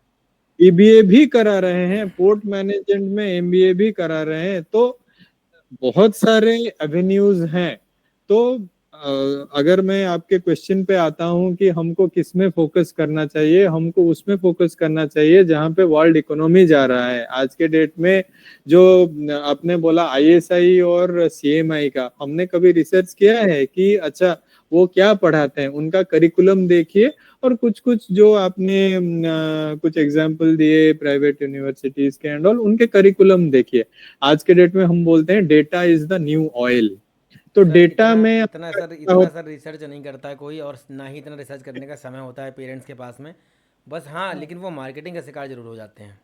बीबीए भी करा रहे हैं, पोर्ट मैनेजमेंट में एमबीए भी करा रहे हैं। तो बहुत सारे एवेन्यूज हैं। तो अगर मैं आपके क्वेश्चन पे आता हूं कि हमको किस में फोकस करना चाहिए, हमको उसमें फोकस करना चाहिए जहां पे वर्ल्ड इकोनॉमी जा रहा है आज के डेट में। जो आपने बोला आईएसआई और सीएमआई का, हमने कभी रिसर्च किया है कि अच्छा वो क्या पढ़ाते हैं? उनका करिकुलम देखिए, और कुछ कुछ जो आपने कुछ एग्जाम्पल दिए प्राइवेट यूनिवर्सिटीज के एंड ऑल, उनके करिकुलम देखिए। आज के डेट में हम बोलते हैं data is the new oil. तो डेटा में इतना सर रिसर्च नहीं करता है कोई, और ना ही इतना रिसर्च करने का समय होता है पेरेंट्स के पास में। बस हाँ, लेकिन वो मार्केटिंग का शिकार जरूर हो जाते हैं।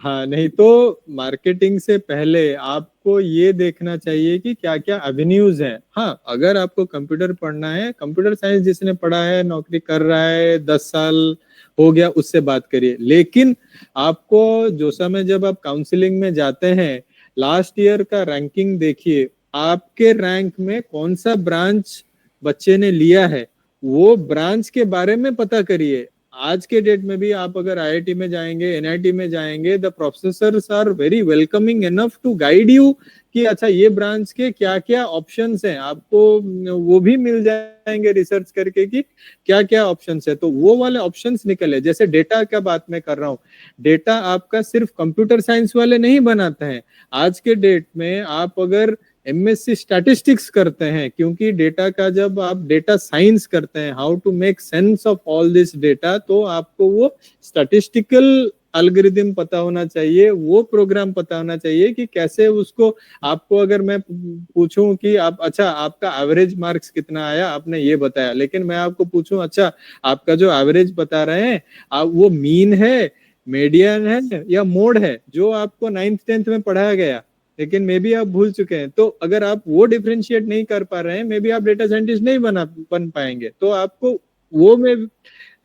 हाँ, नहीं तो मार्केटिंग से पहले आपको ये देखना चाहिए कि क्या क्या एवेन्यूज हैं। हाँ, अगर आपको कंप्यूटर पढ़ना है, कंप्यूटर साइंस जिसने पढ़ा है, नौकरी कर रहा है, 10 साल हो गया, उससे बात करिए। लेकिन आपको जो समय जब आप काउंसलिंग में जाते हैं, लास्ट ईयर का रैंकिंग देखिए, आपके रैंक में कौन सा ब्रांच बच्चे ने लिया है, वो ब्रांच के बारे में पता करिए। आज के डेट में भी आप अगर आईआईटी में जाएंगे, एनआईटी में जाएंगे, the professors are very welcoming enough to guide you कि अच्छा ये ब्रांच के क्या क्या ऑप्शंस हैं। आपको वो भी मिल जाएंगे रिसर्च करके कि क्या क्या ऑप्शंस है, तो वो वाले ऑप्शंस निकले। जैसे डेटा का बात मैं कर रहा हूँ, डेटा आपका सिर्फ कंप्यूटर साइंस वाले नहीं बनाते हैं। आज के डेट में आप अगर एमएससी स्टैटिस्टिक्स करते हैं, क्योंकि डेटा का जब आप डेटा साइंस करते हैं, how to make sense of all this data, तो आपको वो स्टैटिस्टिकल एल्गोरिथम पता होना चाहिए, वो प्रोग्राम पता होना चाहिए कि कैसे उसको। आपको अगर मैं पूछूं कि आप अच्छा आपका एवरेज मार्क्स कितना आया, आपने ये बताया, लेकिन मैं आपको पूछूं अच्छा आपका जो एवरेज बता रहे हैं आप, वो मीन है, मीडियन है या मोड है, जो आपको 9th 10th में पढ़ाया गया, लेकिन मे बी आप भूल चुके हैं। तो अगर आप वो डिफरेंशिएट नहीं कर पा रहे हैं, मे बी आप डेटा साइंटिस्ट नहीं बन पाएंगे। तो आपको वो में,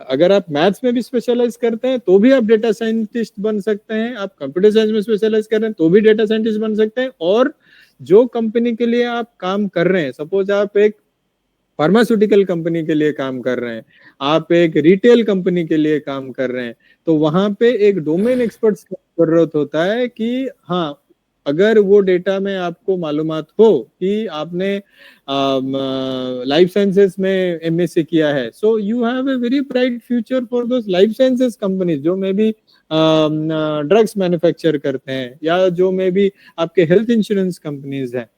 अगर आप मैथ्स में भी स्पेशलाइज करते हैं तो भी आप डेटा साइंटिस्ट बन सकते हैं, आप कंप्यूटर साइंस में स्पेशलाइज कर रहे हैं तो भी डेटा साइंटिस्ट बन सकते हैं। और जो कंपनी के लिए आप काम कर रहे हैं, सपोज आप एक फार्मास्यूटिकल कंपनी के लिए काम कर रहे हैं, आप एक रिटेल कंपनी के लिए काम कर रहे हैं, तो वहां पे एक डोमेन एक्सपर्ट्स की जरूरत होता है कि हाँ, अगर वो डेटा में आपको मालूमात हो कि आपने लाइफ साइंसेस में एमएससी किया है, so you have a very bright future for those life sciences companies जो मे बी ड्रग्स मैन्युफैक्चर करते हैं, या जो मे बी आपके हेल्थ इंश्योरेंस कंपनीज हैं।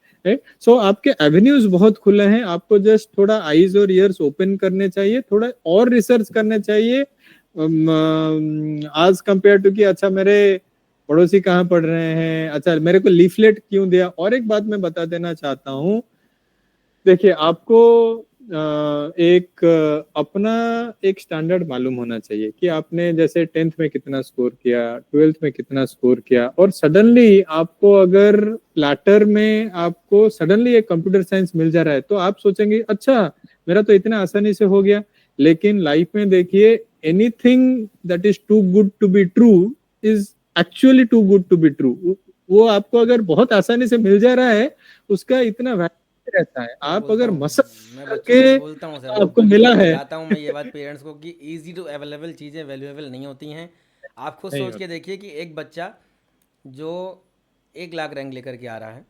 सो आपके एवेन्यूज बहुत खुले हैं, आपको जस्ट थोड़ा आईज और ईयर्स ओपन करने चाहिए, थोड़ा और रिसर्च करने चाहिए आज कंपेयर टू कि अच्छा मेरे पड़ोसी कहाँ पढ़ रहे हैं, अच्छा मेरे को लीफलेट क्यों दिया। और एक बात मैं बता देना चाहता हूँ, देखिए आपको एक अपना एक स्टैंडर्ड मालूम होना चाहिए कि आपने जैसे 10th में कितना स्कोर किया, 12th में कितना स्कोर किया, और सडनली आपको अगर प्लेटर में आपको सडनली एक कंप्यूटर साइंस मिल जा रहा है तो आप सोचेंगे अच्छा मेरा तो इतना आसानी से हो गया। लेकिन लाइफ में देखिए, anything that is too good to be true is actually too good to be true. वो आपको अगर बहुत आसानी से मिल जा रहा है, उसका इतना रहता है। मैं आप बोलता अगर हूँ मसल मैं बच्चों करके को बोलता हूँ सर, आपको बच्चों मिला को है, बताता हूँ मैं ये बात पेरेंट्स को कि इजी टू अवेलेबल चीज़ें वैल्यूएबल नहीं होती हैं। आप खुद नहीं सोच के होता। देखिए कि एक बच्चा जो 1 लाख रैंक लेकर के आ रहा है,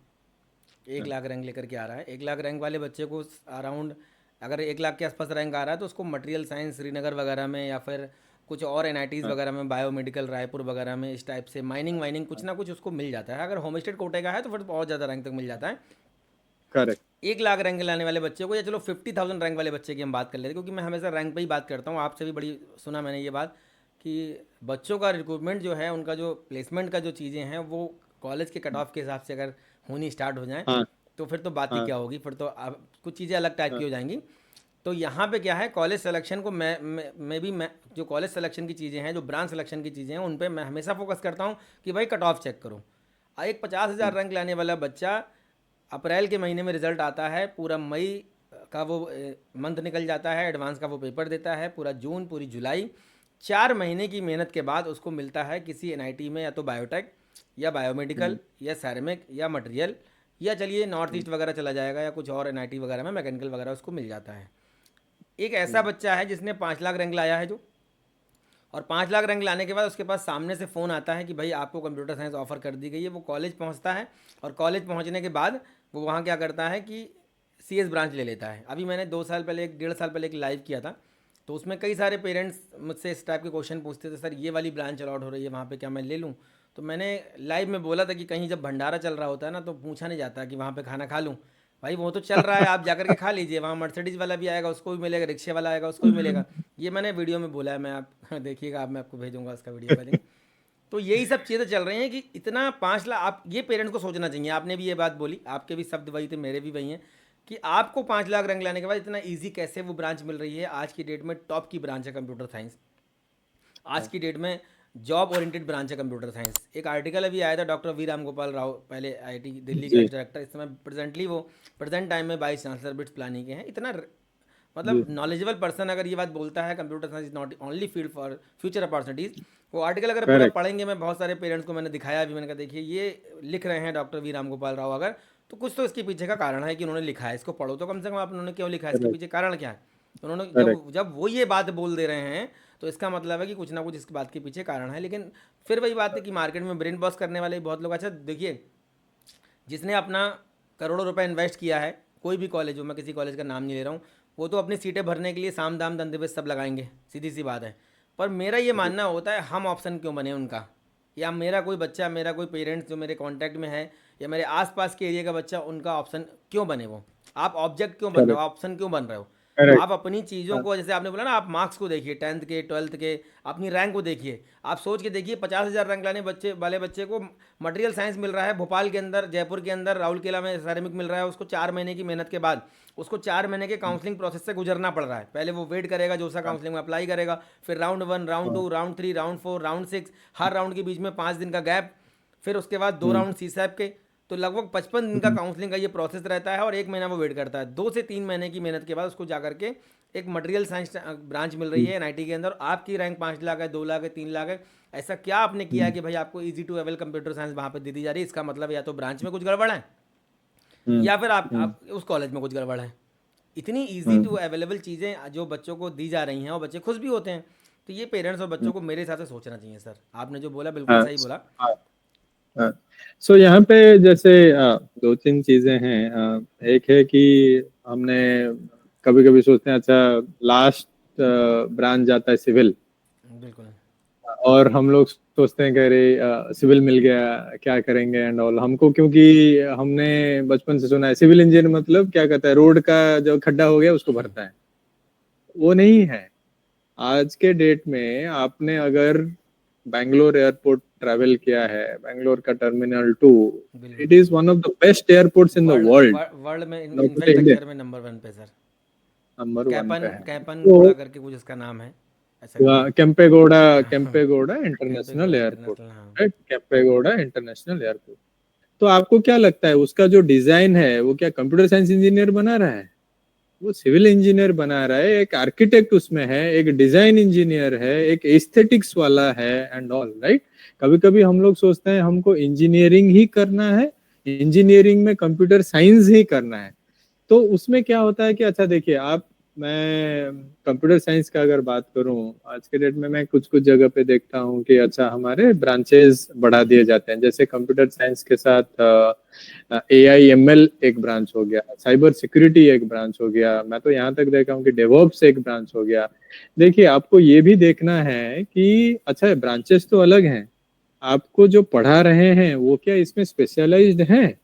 1 लाख रैंक लेकर के आ रहा है, 1 लाख रैंक वाले बच्चे को अराउंड, अगर 1 लाख के आसपास रैंक आ रहा है तो उसको मटेरियल साइंस श्रीनगर वगैरह में, या फिर कुछ और एनआईटीज़ हाँ, वगैरह में, बायोमेडिकल रायपुर वगैरह में, इस टाइप से माइनिंग वाइनिंग कुछ ना कुछ उसको मिल जाता है। अगर होम स्टेट कोटे का है तो फिर बहुत ज़्यादा रैंक तक मिल जाता है। करेक्ट। 1 लाख रैंक लाने वाले बच्चे को, या चलो 50,000 रैंक वाले बच्चे की हम बात कर लेते हैं, क्योंकि मैं हमेशा रैंक पे ही बात करता हूँ। आपसे भी बड़ी सुना मैंने ये बात कि बच्चों का रिक्रूटमेंट जो है, उनका जो प्लेसमेंट का जो चीज़ें हैं वो कॉलेज के कट ऑफ के हिसाब से अगर होनी स्टार्ट हो जाएँ हाँ, तो फिर तो बात ही हाँ, क्या होगी, फिर तो अब कुछ चीज़ें अलग टाइप की हाँ, हो जाएंगी। तो यहाँ पे क्या है, कॉलेज सिलेक्शन को मैं जो कॉलेज सिलेक्शन की चीज़ें हैं, जो ब्रांच सिलेक्शन की चीज़ें हैं, उन पे मैं हमेशा फोकस करता हूँ कि भाई कट ऑफ चेक करो। एक 50,000 हाँ, रैंक लाने वाला बच्चा, अप्रैल के महीने में रिजल्ट आता है, पूरा मई का वो मंथ निकल जाता है, एडवांस का वो पेपर देता है, पूरा जून, पूरी जुलाई, 4 महीने की मेहनत के बाद उसको मिलता है किसी एनआईटी में, या तो बायोटेक, या बायोमेडिकल, या सैरेमिक, या मटेरियल, या चलिए नॉर्थ ईस्ट वगैरह चला जाएगा, या कुछ और एनआईटी वगैरह में मैकेनिकल वगैरह उसको मिल जाता है। एक ऐसा बच्चा है जिसने 5 लाख रैंक लाया है, जो, और 5 लाख रैंक लाने के बाद उसके पास सामने से फ़ोन आता है कि भाई आपको कंप्यूटर साइंस ऑफर कर दी गई है। वो कॉलेज पहुंचता है, और कॉलेज पहुंचने के बाद वो वहाँ क्या करता है कि सीएस ब्रांच ले लेता है। अभी मैंने 2 साल पहले, 1 1.5 साल पहले एक लाइव किया था, तो उसमें कई सारे पेरेंट्स मुझसे इस टाइप के क्वेश्चन पूछते थे, सर ये वाली ब्रांच अलॉट हो रही है वहाँ पे, क्या मैं ले लूँ? तो मैंने लाइव में बोला था कि कहीं जब भंडारा चल रहा होता है ना, तो पूछा नहीं जाता कि वहाँ पे खाना खा लूँ। भाई वो तो चल रहा है, आप जाकर के खा लीजिए, वहाँ मर्सिडीज़ वाला भी आएगा, उसको भी मिलेगा, रिक्शे वाला आएगा, उसको भी मिलेगा। ये मैंने वीडियो में बोला है, मैं आप देखिएगा, आप, मैं आपको भेजूंगा उसका वीडियो का लिंक। तो यही सब चीज़ें चल रही हैं कि इतना 5 लाख, आप ये पेरेंट्स को सोचना चाहिए। आपने भी ये बात बोली, आपके भी शब्द वही थे, मेरे भी वही हैं, कि आपको 5 लाख रैंक लाने के बाद इतना इजी कैसे वो ब्रांच मिल रही है। आज की डेट में टॉप की ब्रांच है कंप्यूटर साइंस, आज हाँ, की डेट में जॉब ओरिएंटेड ब्रांच है कंप्यूटर साइंस। एक आर्टिकल अभी आया था, डॉक्टर वी राम गोपाल राव, पहले आईआईटी दिल्ली के जी, एक्स डायरेक्टर, इस समय प्रेजेंटली वो प्रेजेंट टाइम में वाइस चांसलर बिट्स प्लानिंग के हैं। इतना मतलब जी, नॉलेजेबल पर्सन अगर ये बात बोलता है, computer science is not only field for future opportunities. वो आर्टिकल अगर पूरा करेक्ट, पढ़ेंगे, मैं बहुत सारे पेरेंट्स को मैंने दिखाया भी, मैंने कहा देखिए ये लिख रहे हैं डॉक्टर वी राम गोपाल राव, अगर तो कुछ तो इसके पीछे का कारण है कि उन्होंने लिखा है, इसको पढ़ो तो कम से कम आप, उन्होंने क्यों लिखा है, इसके करेक्ट, पीछे कारण क्या है। तो उन्होंने करेक्ट, जब जब वो ये बात बोल दे रहे हैं, तो इसका मतलब है कि कुछ ना कुछ इसकी बात के पीछे कारण है। लेकिन फिर वही बात है कि मार्केट में ब्रेन वॉश करने वाले बहुत लोग, अच्छा देखिए, जिसने अपना करोड़ों रुपए इन्वेस्ट किया है, कोई भी कॉलेज हो, मैं किसी कॉलेज का नाम नहीं ले रहा हूँ, वो तो अपनी सीटें भरने के लिए साम दाम धंधे पे सब लगाएंगे, सीधी सी बात है। पर मेरा ये जी, मानना होता है, हम ऑप्शन क्यों बने उनका, या मेरा कोई बच्चा, मेरा कोई पेरेंट्स जो मेरे कांटेक्ट में है, या मेरे आसपास के एरिया का बच्चा, उनका ऑप्शन क्यों बने वो। आप ऑब्जेक्ट क्यों बन रहे हो, करेक्ट, ऑप्शन क्यों बन रहे हो। करेक्ट, आप अपनी चीज़ों हाँ, को, जैसे आपने बोला ना, आप मार्क्स को देखिए, 10th के, 12th के, अपनी रैंक को देखिए। आप सोच के देखिए, 50,000 रैंक लाने बच्चे वाले बच्चे को मटेरियल साइंस मिल रहा है भोपाल के अंदर, जयपुर के अंदर, राउरकेला में सैरेमिक मिल रहा है, उसको 4 महीने की मेहनत के बाद, उसको 4 महीने के काउंसलिंग प्रोसेस से गुजरना पड़ रहा है। पहले वो वेट करेगा, जोसा हाँ, काउंसलिंग में अप्लाई करेगा, फिर राउंड 1, राउंड हाँ, 2, राउंड 3, राउंड 4, राउंड 6, हर राउंड के बीच में 5 दिन का गैप, फिर उसके बाद 2 हम्म, राउंड सीसैप के, तो लगभग 55 दिन का काउंसलिंग का ये प्रोसेस रहता है और 1 महीना वो वेट करता है। 2 से 3 महीने की मेहनत के बाद उसको जा करके एक मटेरियल साइंस ब्रांच मिल रही है एनआईटी के अंदर। आपकी रैंक 5 लाख है, 2 लाख है, 3 लाख है। ऐसा क्या आपने किया है कि भाई आपको easy to avail computer science वहाँ पे दे दी जा रही है? इसका मतलब या तो ब्रांच में कुछ गड़बड़ है या फिर आप उस कॉलेज में कुछ गड़बड़ है। इतनी इजी टू अवेलेबल चीज़ें जो बच्चों को दी जा रही हैं और बच्चे खुश भी होते हैं। तो ये पेरेंट्स और बच्चों को मेरे हिसाब से सोचना चाहिए सर। आपने जो बोला बिल्कुल हाँ सही बोला। हाँ। सो यहाँ पे जैसे दो तीन चीजें हैं। एक है कि हमने कभी कभी सोचते हैं अच्छा लास्ट ब्रांच जाता है सिविल, बिल्कुल और हम लोग सोचते हैं कि अरे सिविल मिल गया क्या करेंगे एंड ऑल। हमको क्योंकि हमने बचपन से सुना है सिविल इंजीनियर मतलब क्या कहता है, रोड का जो खड्डा हो गया उसको भरता है। वो नहीं है। आज के डेट में आपने अगर बैंगलोर एयरपोर्ट ट्रैवल किया है, बैंगलोर का टर्मिनल 2, बिल्कुल। It is one of the best airports in the world world, world में नॉट ओनली इंडिया, इंफ्रास्ट्रक्चर में नंबर 1 पे सर। नंबर 1 पे कैपन है। कैपन तो घोड़ा करके कुछ इसका नाम है, ऐसा करके। केम्पेगोड़ा, हाँ, Kempegowda Kempe international Gowda airport, international, हाँ। Right, Kempegowda international airport. तो आपको क्या लगता है उसका जो डिजाइन है वो क्या कंप्यूटर साइंस इंजीनियर बना रहा है? वो सिविल इंजीनियर बना रहा है, एक आर्किटेक्ट उसमें है, एक डिजाइन इंजीनियर है, एक एस्थेटिक्स वाला है एंड ऑल, राइट। कभी कभी हम लोग सोचते हैं हमको इंजीनियरिंग ही करना है, इंजीनियरिंग में कंप्यूटर साइंस ही करना है। तो उसमें क्या होता है कि अच्छा देखिए आप, मैं कंप्यूटर साइंस का अगर बात करूं आज के डेट में, मैं कुछ कुछ जगह पे देखता हूं कि अच्छा हमारे ब्रांचेस बढ़ा दिए जाते हैं। जैसे कंप्यूटर साइंस के साथ AI ML एक ब्रांच हो गया, साइबर सिक्योरिटी एक ब्रांच हो गया, मैं तो यहाँ तक देखा हूँ कि डेवऑप्स एक ब्रांच हो गया। देखिए आपको ये भी देखना है कि अच्छा ब्रांचेस तो अलग हैं, आपको जो पढ़ा रहे हैं वो क्या इसमें स्पेशलाइज्ड हैं?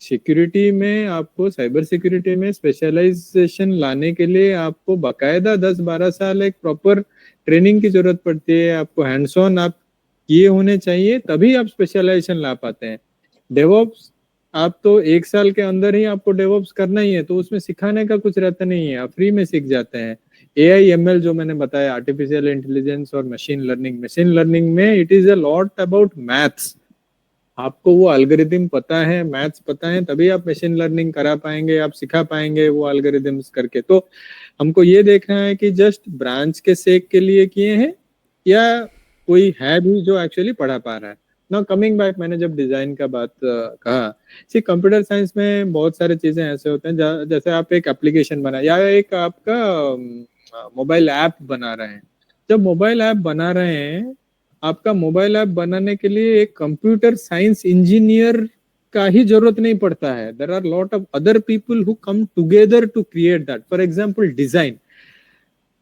सिक्योरिटी में आपको, साइबर सिक्योरिटी में स्पेशलाइजेशन लाने के लिए आपको बकायदा 10-12 साल एक प्रॉपर ट्रेनिंग की जरूरत पड़ती है। आपको हैंड्स ऑन आप किए होने चाहिए, तभी आप स्पेशलाइजेशन ला पाते हैं। डेवऑप्स, आप तो 1 साल के अंदर ही आपको डेवऑप्स करना ही है, तो उसमें सिखाने का कुछ रहता नहीं है, आप फ्री में सीख जाते हैं। AI ML जो मैंने बताया, आर्टिफिशियल इंटेलिजेंस और मशीन लर्निंग, मशीन लर्निंग में it is a lot about maths. आपको वो एल्गोरिदम पता है, मैथ्स पता है, तभी आप मशीन लर्निंग करा पाएंगे, आप सिखा पाएंगे वो एल्गोरिदम्स करके। तो हमको ये देखना है कि जस्ट ब्रांच के सेक के लिए किए हैं या कोई है भी जो एक्चुअली पढ़ा पा रहा है। नाउ कमिंग बैक, मैंने जब डिजाइन का बात कहा, सी कंप्यूटर साइंस में बहुत सारे चीजें ऐसे होते हैं जैसे आप एक एप्लीकेशन बना या एक आपका मोबाइल ऐप बना रहे हैं। जब मोबाइल ऐप बना रहे हैं, आपका मोबाइल ऐप बनाने के लिए एक कंप्यूटर साइंस इंजीनियर का ही जरूरत नहीं पड़ता है। There are lot of other people who come together to create that. For example design,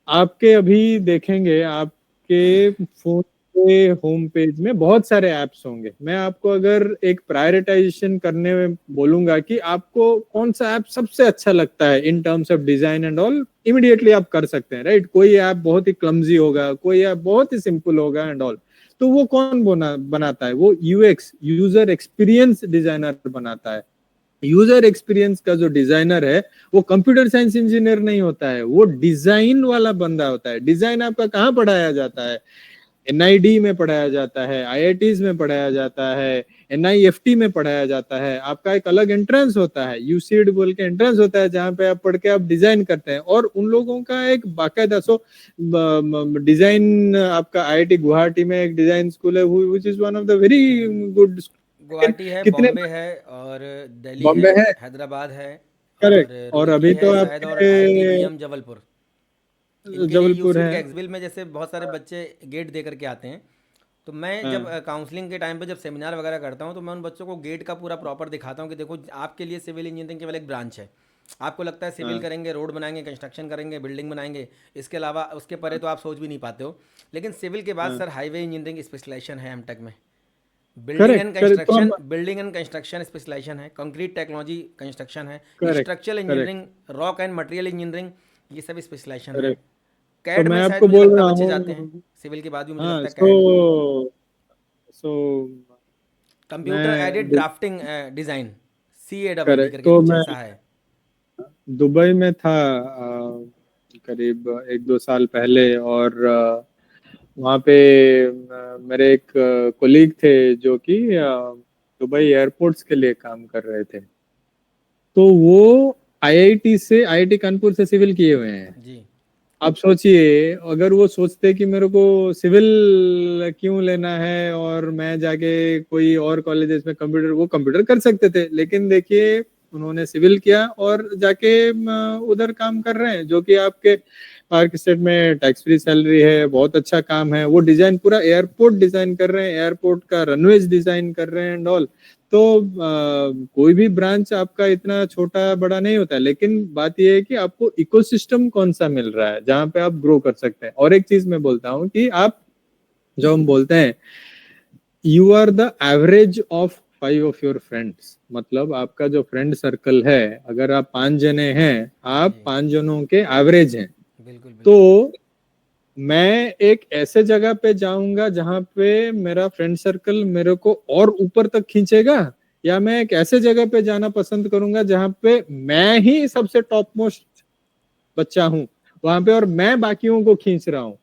आपके अभी देखेंगे आपके फोन के होम पेज में बहुत सारे ऐप्स होंगे। मैं आपको अगर एक प्रायोरिटाइजेशन करने में बोलूंगा कि आपको कौन सा ऐप सबसे अच्छा लगता है in terms of design and all, immediately आप कर सकते हैं, राइट। कोई ऐप बहुत ही क्लमजी होगा, कोई ऐप बहुत ही सिंपल होगा एंड ऑल। तो वो कौन बनाता है? वो यूएक्स, यूजर एक्सपीरियंस डिजाइनर बनाता है। यूजर एक्सपीरियंस का जो डिजाइनर है वो कंप्यूटर साइंस इंजीनियर नहीं होता है, वो डिजाइन वाला बंदा होता है। डिजाइन आपका कहाँ पढ़ाया जाता है? NID में पढ़ाया जाता है, IITs में पढ़ाया जाता है, NIFT में पढ़ाया जाता है। आपका एक अलग एंट्रेंस होता है, यूसीड बोल के एंट्रेंस होता है, जहाँ पे आप पढ़ के आप डिजाइन करते हैं। और उन लोगों का एक बाकायदा सो डिजाइन, आपका IIT गुवाहाटी में एक डिजाइन स्कूल है which is one of the very good. Guwahati है, कितने, बॉम्बे है, और दिल्ली है, बॉम्बे है, हैदराबाद है, और करेक्ट, और रुड़की अभी है तो शायद, और आपके ITBM जबलपुर। इनके लिए जबलपुर यूसीड है। के एक्सबिल में जैसे बहुत सारे बच्चे गेट दे करके आते हैं। तो मैं जब हाँ काउंसलिंग के टाइम पे जब सेमिनार वगैरह करता हूँ तो मैं उन बच्चों को गेट का पूरा प्रॉपर दिखाता हूँ कि देखो आपके लिए सिविल इंजीनियरिंग केवल एक ब्रांच है। आपको लगता है सिविल हाँ करेंगे, रोड बनाएंगे, कंस्ट्रक्शन करेंगे, बिल्डिंग बनाएंगे, इसके अलावा उसके परे तो आप सोच भी नहीं पाते हो। लेकिन सिविल के बाद हाँ, सर हाईवे इंजीनियरिंग स्पेशलाइजेशन है एमटेक में। करेक्ट करेक्ट, तो हम, बिल्डिंग एंड कंस्ट्रक्शन स्पेशलाइजेशन है, कंक्रीट टेक्नोलॉजी कंस्ट्रक्शन है, correct structural correct engineering, rock and material engineering, ये सब स्पेशलाइजेशन है। करेक्ट। तो कैड मैं में शायद आपको मुझे बोल लगता है रहा बच्चे जाते हैं, हूँ। सिविल के बाद भी मुझे हाँ लगता है कैड। सो कंप्यूटर एडेड मैं, ड्राफ्टिंग डिज़ाइन, CADD करेक्ट, करके तो कुछ मैं ऐसा है। दुबई में था करीब 1-2 साल पहले, और वहाँ पे मेरे एक कोलीग थे जो कि दुबई एयरपोर्ट्स के लिए काम कर रहे थे। तो वो आईआईटी कानपुर से सिविल किए हुए हैं। जी। आप सोचिए, अगर वो सोचते कि मेरे को सिविल क्यों लेना है और मैं जाके कोई और कॉलेजेस में कंप्यूटर, वो कंप्यूटर कर सकते थे, लेकिन देखिए उन्होंने सिविल किया और जाके उधर काम कर रहे हैं, जो कि आपके पार्क स्टेट में टैक्स फ्री सैलरी है, बहुत अच्छा काम है। वो डिजाइन, पूरा एयरपोर्ट डिजाइन कर रहे हैं, एयरपोर्ट का रनवेज डिजाइन कर रहे हैं एंड ऑल। तो कोई भी ब्रांच आपका इतना छोटा बड़ा नहीं होता है, लेकिन बात यह है कि आपको इकोसिस्टम कौन सा मिल रहा है जहां पे आप ग्रो कर सकते हैं। और एक चीज मैं बोलता हूँ कि आप, जो हम बोलते हैं, you are the average of 5 of your friends, मतलब आपका जो फ्रेंड सर्कल है, अगर आप 5 जने हैं, आप जी। 5 जनों के एवरेज हैं। बिल्कुल तो बिल्कुल। मैं एक ऐसे जगह पे जाऊंगा जहां पे मेरा फ्रेंड सर्कल मेरे को और ऊपर तक खींचेगा, या मैं एक ऐसे जगह पे जाना पसंद करूंगा जहां पे मैं ही सबसे टॉप मोस्ट बच्चा हूं वहां पे, और मैं बाकियों को खींच रहा हूं।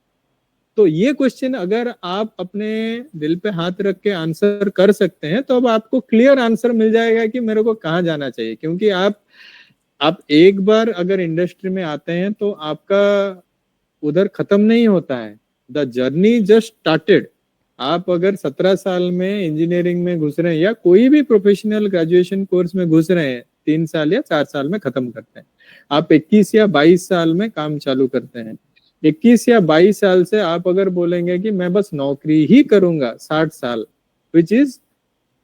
तो ये क्वेश्चन अगर आप अपने दिल पे हाथ रख के आंसर कर सकते हैं, तो अब आपको क्लियर आंसर मिल जाएगा कि मेरे को कहाँ जाना चाहिए। क्योंकि आप एक बार अगर इंडस्ट्री में आते हैं तो आपका उधर खत्म नहीं होता है, द जर्नी जस्ट स्टार्टेड। आप अगर 17 साल में इंजीनियरिंग में घुस रहे हैं या कोई भी प्रोफेशनल ग्रेजुएशन कोर्स में घुस रहे हैं, 3 साल या 4 साल में खत्म करते हैं। आप 21 या 22 साल में काम चालू करते हैं। 21 या 22 साल से आप अगर बोलेंगे कि मैं बस नौकरी ही करूंगा 60 साल, which is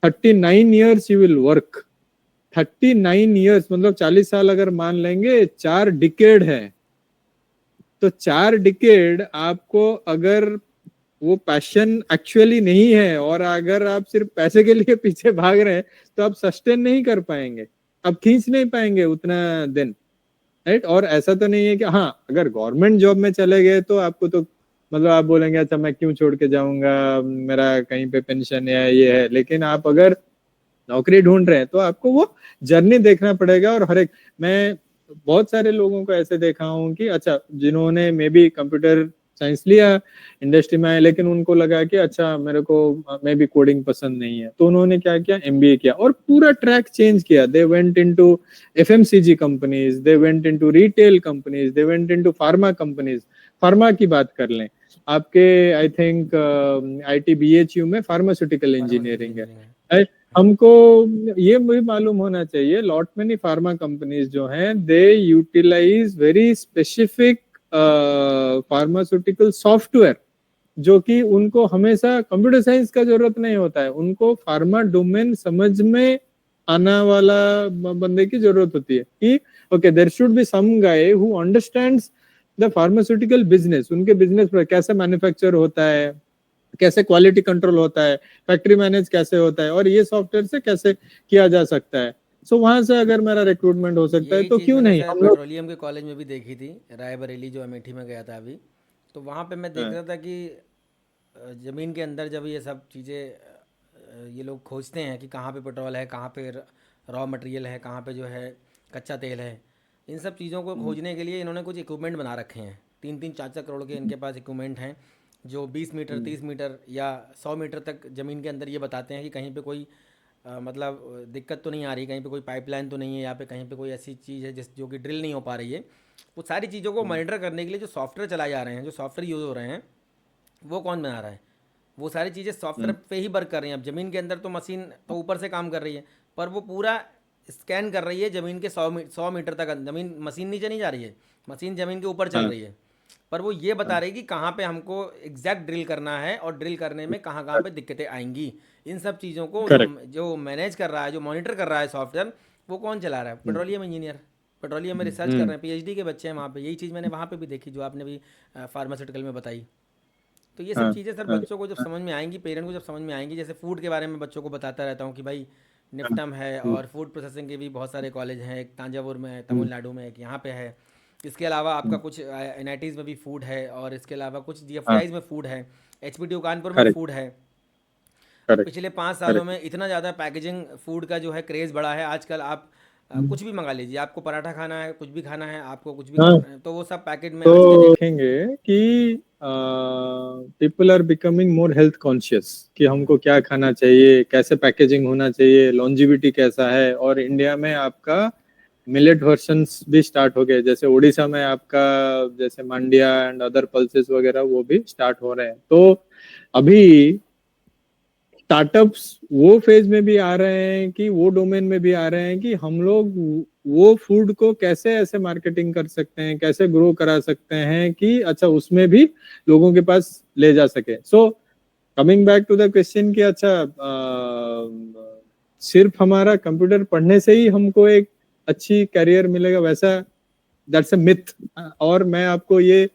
39 years you will work. 39 years मतलब 40 साल अगर मान लेंगे, 4 डिकेड है। तो 4 डिकेड आपको अगर वो पैशन एक्चुअली नहीं है, और अगर आप सिर्फ पैसे के लिए पीछे भाग रहे हैं, तो आप सस्टेन नहीं कर पाएंगे, आप खींच नहीं पाएंगे उतना दिन, राइट। और ऐसा तो नहीं है कि हाँ, अगर गवर्नमेंट जॉब में चले गए तो आपको तो मतलब आप बोलेंगे अच्छा मैं क्यों छोड़ के जाऊंगा, मेरा कहीं पे पेंशन है ये है। लेकिन आप अगर नौकरी ढूंढ रहे हैं तो आपको वो जर्नी देखना पड़ेगा। और हर एक, मैं बहुत सारे लोगों को ऐसे देखा हूँ कि अच्छा, जिन्होंने मे बी कंप्यूटर साइंस लिया, इंडस्ट्री में आए, लेकिन उनको लगा कि अच्छा मेरे को मे बी कोडिंग पसंद नहीं है, तो उन्होंने क्या किया, एमबीए किया और पूरा ट्रैक चेंज किया। They went into FMCG companies, they went into retail companies, they went into pharma companies. Pharma की बात कर लें, आपके आई थिंक आईटीबीएचयू में फार्मास्यूटिकल फार्मास्यूटिकल इंजीनियरिंग इंजीनियरिंग है। है। हमको ये भी मालूम होना चाहिए, लॉट मेनी फार्मा कंपनीज जो हैं, they utilise very specific pharmaceutical software, जो कि उनको हमेशा कंप्यूटर साइंस का जरूरत नहीं होता है, उनको फार्मा डोमेन समझ में आना वाला बंदे की जरूरत होती है कि okay, there should be some guy who understands the pharmaceutical business, उनके बिजनेस पर कैसे मैन्युफैक्चर होता है, कैसे क्वालिटी कंट्रोल होता है, फैक्ट्री मैनेज कैसे होता है, और ये सॉफ्टवेयर से कैसे किया जा सकता है। सो वहां से अगर मेरा रिक्रूटमेंट हो सकता है यही तो चीज़ क्यों मैंने नहीं सर हम लोग। पेट्रोलियम के कॉलेज में भी देखी थी, रायबरेली जो अमेठी में गया था अभी। तो वहाँ पे मैं देख हाँ, रहा था कि ज़मीन के अंदर जब ये सब चीज़ें ये लोग खोजते हैं कि कहाँ पे पेट्रोल है, कहाँ पे रॉ मटेरियल है, कहाँ पे जो है कच्चा तेल है। इन सब चीज़ों को खोजने के लिए इन्होंने कुछ इक्विपमेंट बना रखे हैं। 3-3 4-4 करोड़ के इनके पास इक्विपमेंट हैं, जो 20 मीटर 30 मीटर या 100 मीटर तक ज़मीन के अंदर ये बताते हैं कि कहीं पे कोई मतलब दिक्कत तो नहीं आ रही, कहीं पे कोई पाइपलाइन तो नहीं है, यहाँ पे कहीं पे कोई ऐसी चीज़ है जिस जो कि ड्रिल नहीं हो पा रही है। वो सारी चीज़ों को मॉनिटर करने के लिए जो सॉफ्टवेयर चलाए जा रहे हैं, जो सॉफ्टवेयर यूज़ हो रहे हैं, वो कौन बना रहा है? वो सारी चीज़ें सॉफ्टवेयर पे ही वर्क कर रही हैं। अब ज़मीन के अंदर तो मशीन तो ऊपर से काम कर रही है, पर वो पूरा स्कैन कर रही है ज़मीन के 100 मीटर तक। ज़मीन, मशीन नीचे नहीं जा रही है, मशीन ज़मीन के ऊपर चल हाँ, रही है। पर वो ये बता हाँ, रही है कि कहाँ पे हमको एग्जैक्ट ड्रिल करना है और ड्रिल करने में कहाँ कहाँ पे दिक्कतें आएंगी। इन सब चीज़ों को जो करेक्ट। जो मैनेज कर रहा है, जो मॉनिटर कर रहा है सॉफ्टवेयर, वो कौन चला रहा है? Petroleum engineer. पेट्रोलियम में रिसर्च कर रहे हम्म, हैं, पीएचडी के बच्चे हैं वहाँ पे। यही चीज़ मैंने वहाँ पे भी देखी जो आपने भी फार्मास्यूटिकल में बताई। तो ये सब हाँ, चीज़ें सर हाँ, बच्चों को जब समझ में आएंगी, पेरेंट को जब समझ में आएंगी, जैसे फूड के बारे में बच्चों को बताता रहता हूँ कि भाई हाँ, निफ्टम है, हम्म, और फूड प्रोसेसिंग के भी बहुत सारे कॉलेज हैं, एक तांजावुर में है, हम्म, तमिलनाडु में, एक यहाँ पे है। इसके अलावा आपका हम्म, कुछ एन में भी फूड है, और इसके अलावा कुछ हाँ, जीएफटीआईज में फूड है, एचपीटीयू कानपुर में करेक्ट, फूड है। अब करेक्ट, पिछले 5 सालों करेक्ट। में इतना ज़्यादा पैकेजिंग फूड का जो है क्रेज़ बढ़ा है। आजकल आप कुछ भी मंगा लीजिए, आपको पराठा खाना है, कुछ भी खाना है, आपको कुछ भी हाँ, करना है, तो वो सब पैकेट में आज के तो डेट। देखेंगे कि people are becoming more health conscious कि हमको क्या खाना चाहिए, कैसे पैकेजिंग होना चाहिए, लॉन्जिविटी कैसा है। और इंडिया में आपका मिलेट वर्जन्स भी स्टार्ट हो गए, जैसे उड़ीसा में आपका जैसे मांडिया एंड अदर पल्सेस वगैरह वो भी स्टार्ट हो रहे हैं। तो अभी स्टार्टअप्स वो फेज में भी आ रहे हैं कि वो डोमेन में भी आ रहे हैं कि हम लोग वो फूड को कैसे ऐसे मार्केटिंग कर सकते हैं, कैसे ग्रो करा सकते हैं कि अच्छा उसमें भी लोगों के पास ले जा सके। So coming back to the question कि अच्छा सिर्फ हमारा कंप्यूटर पढ़ने से ही हमको एक अच्छी करियर मिलेगा, वैसा दैट्स अ मिथ। और मैं आपको ये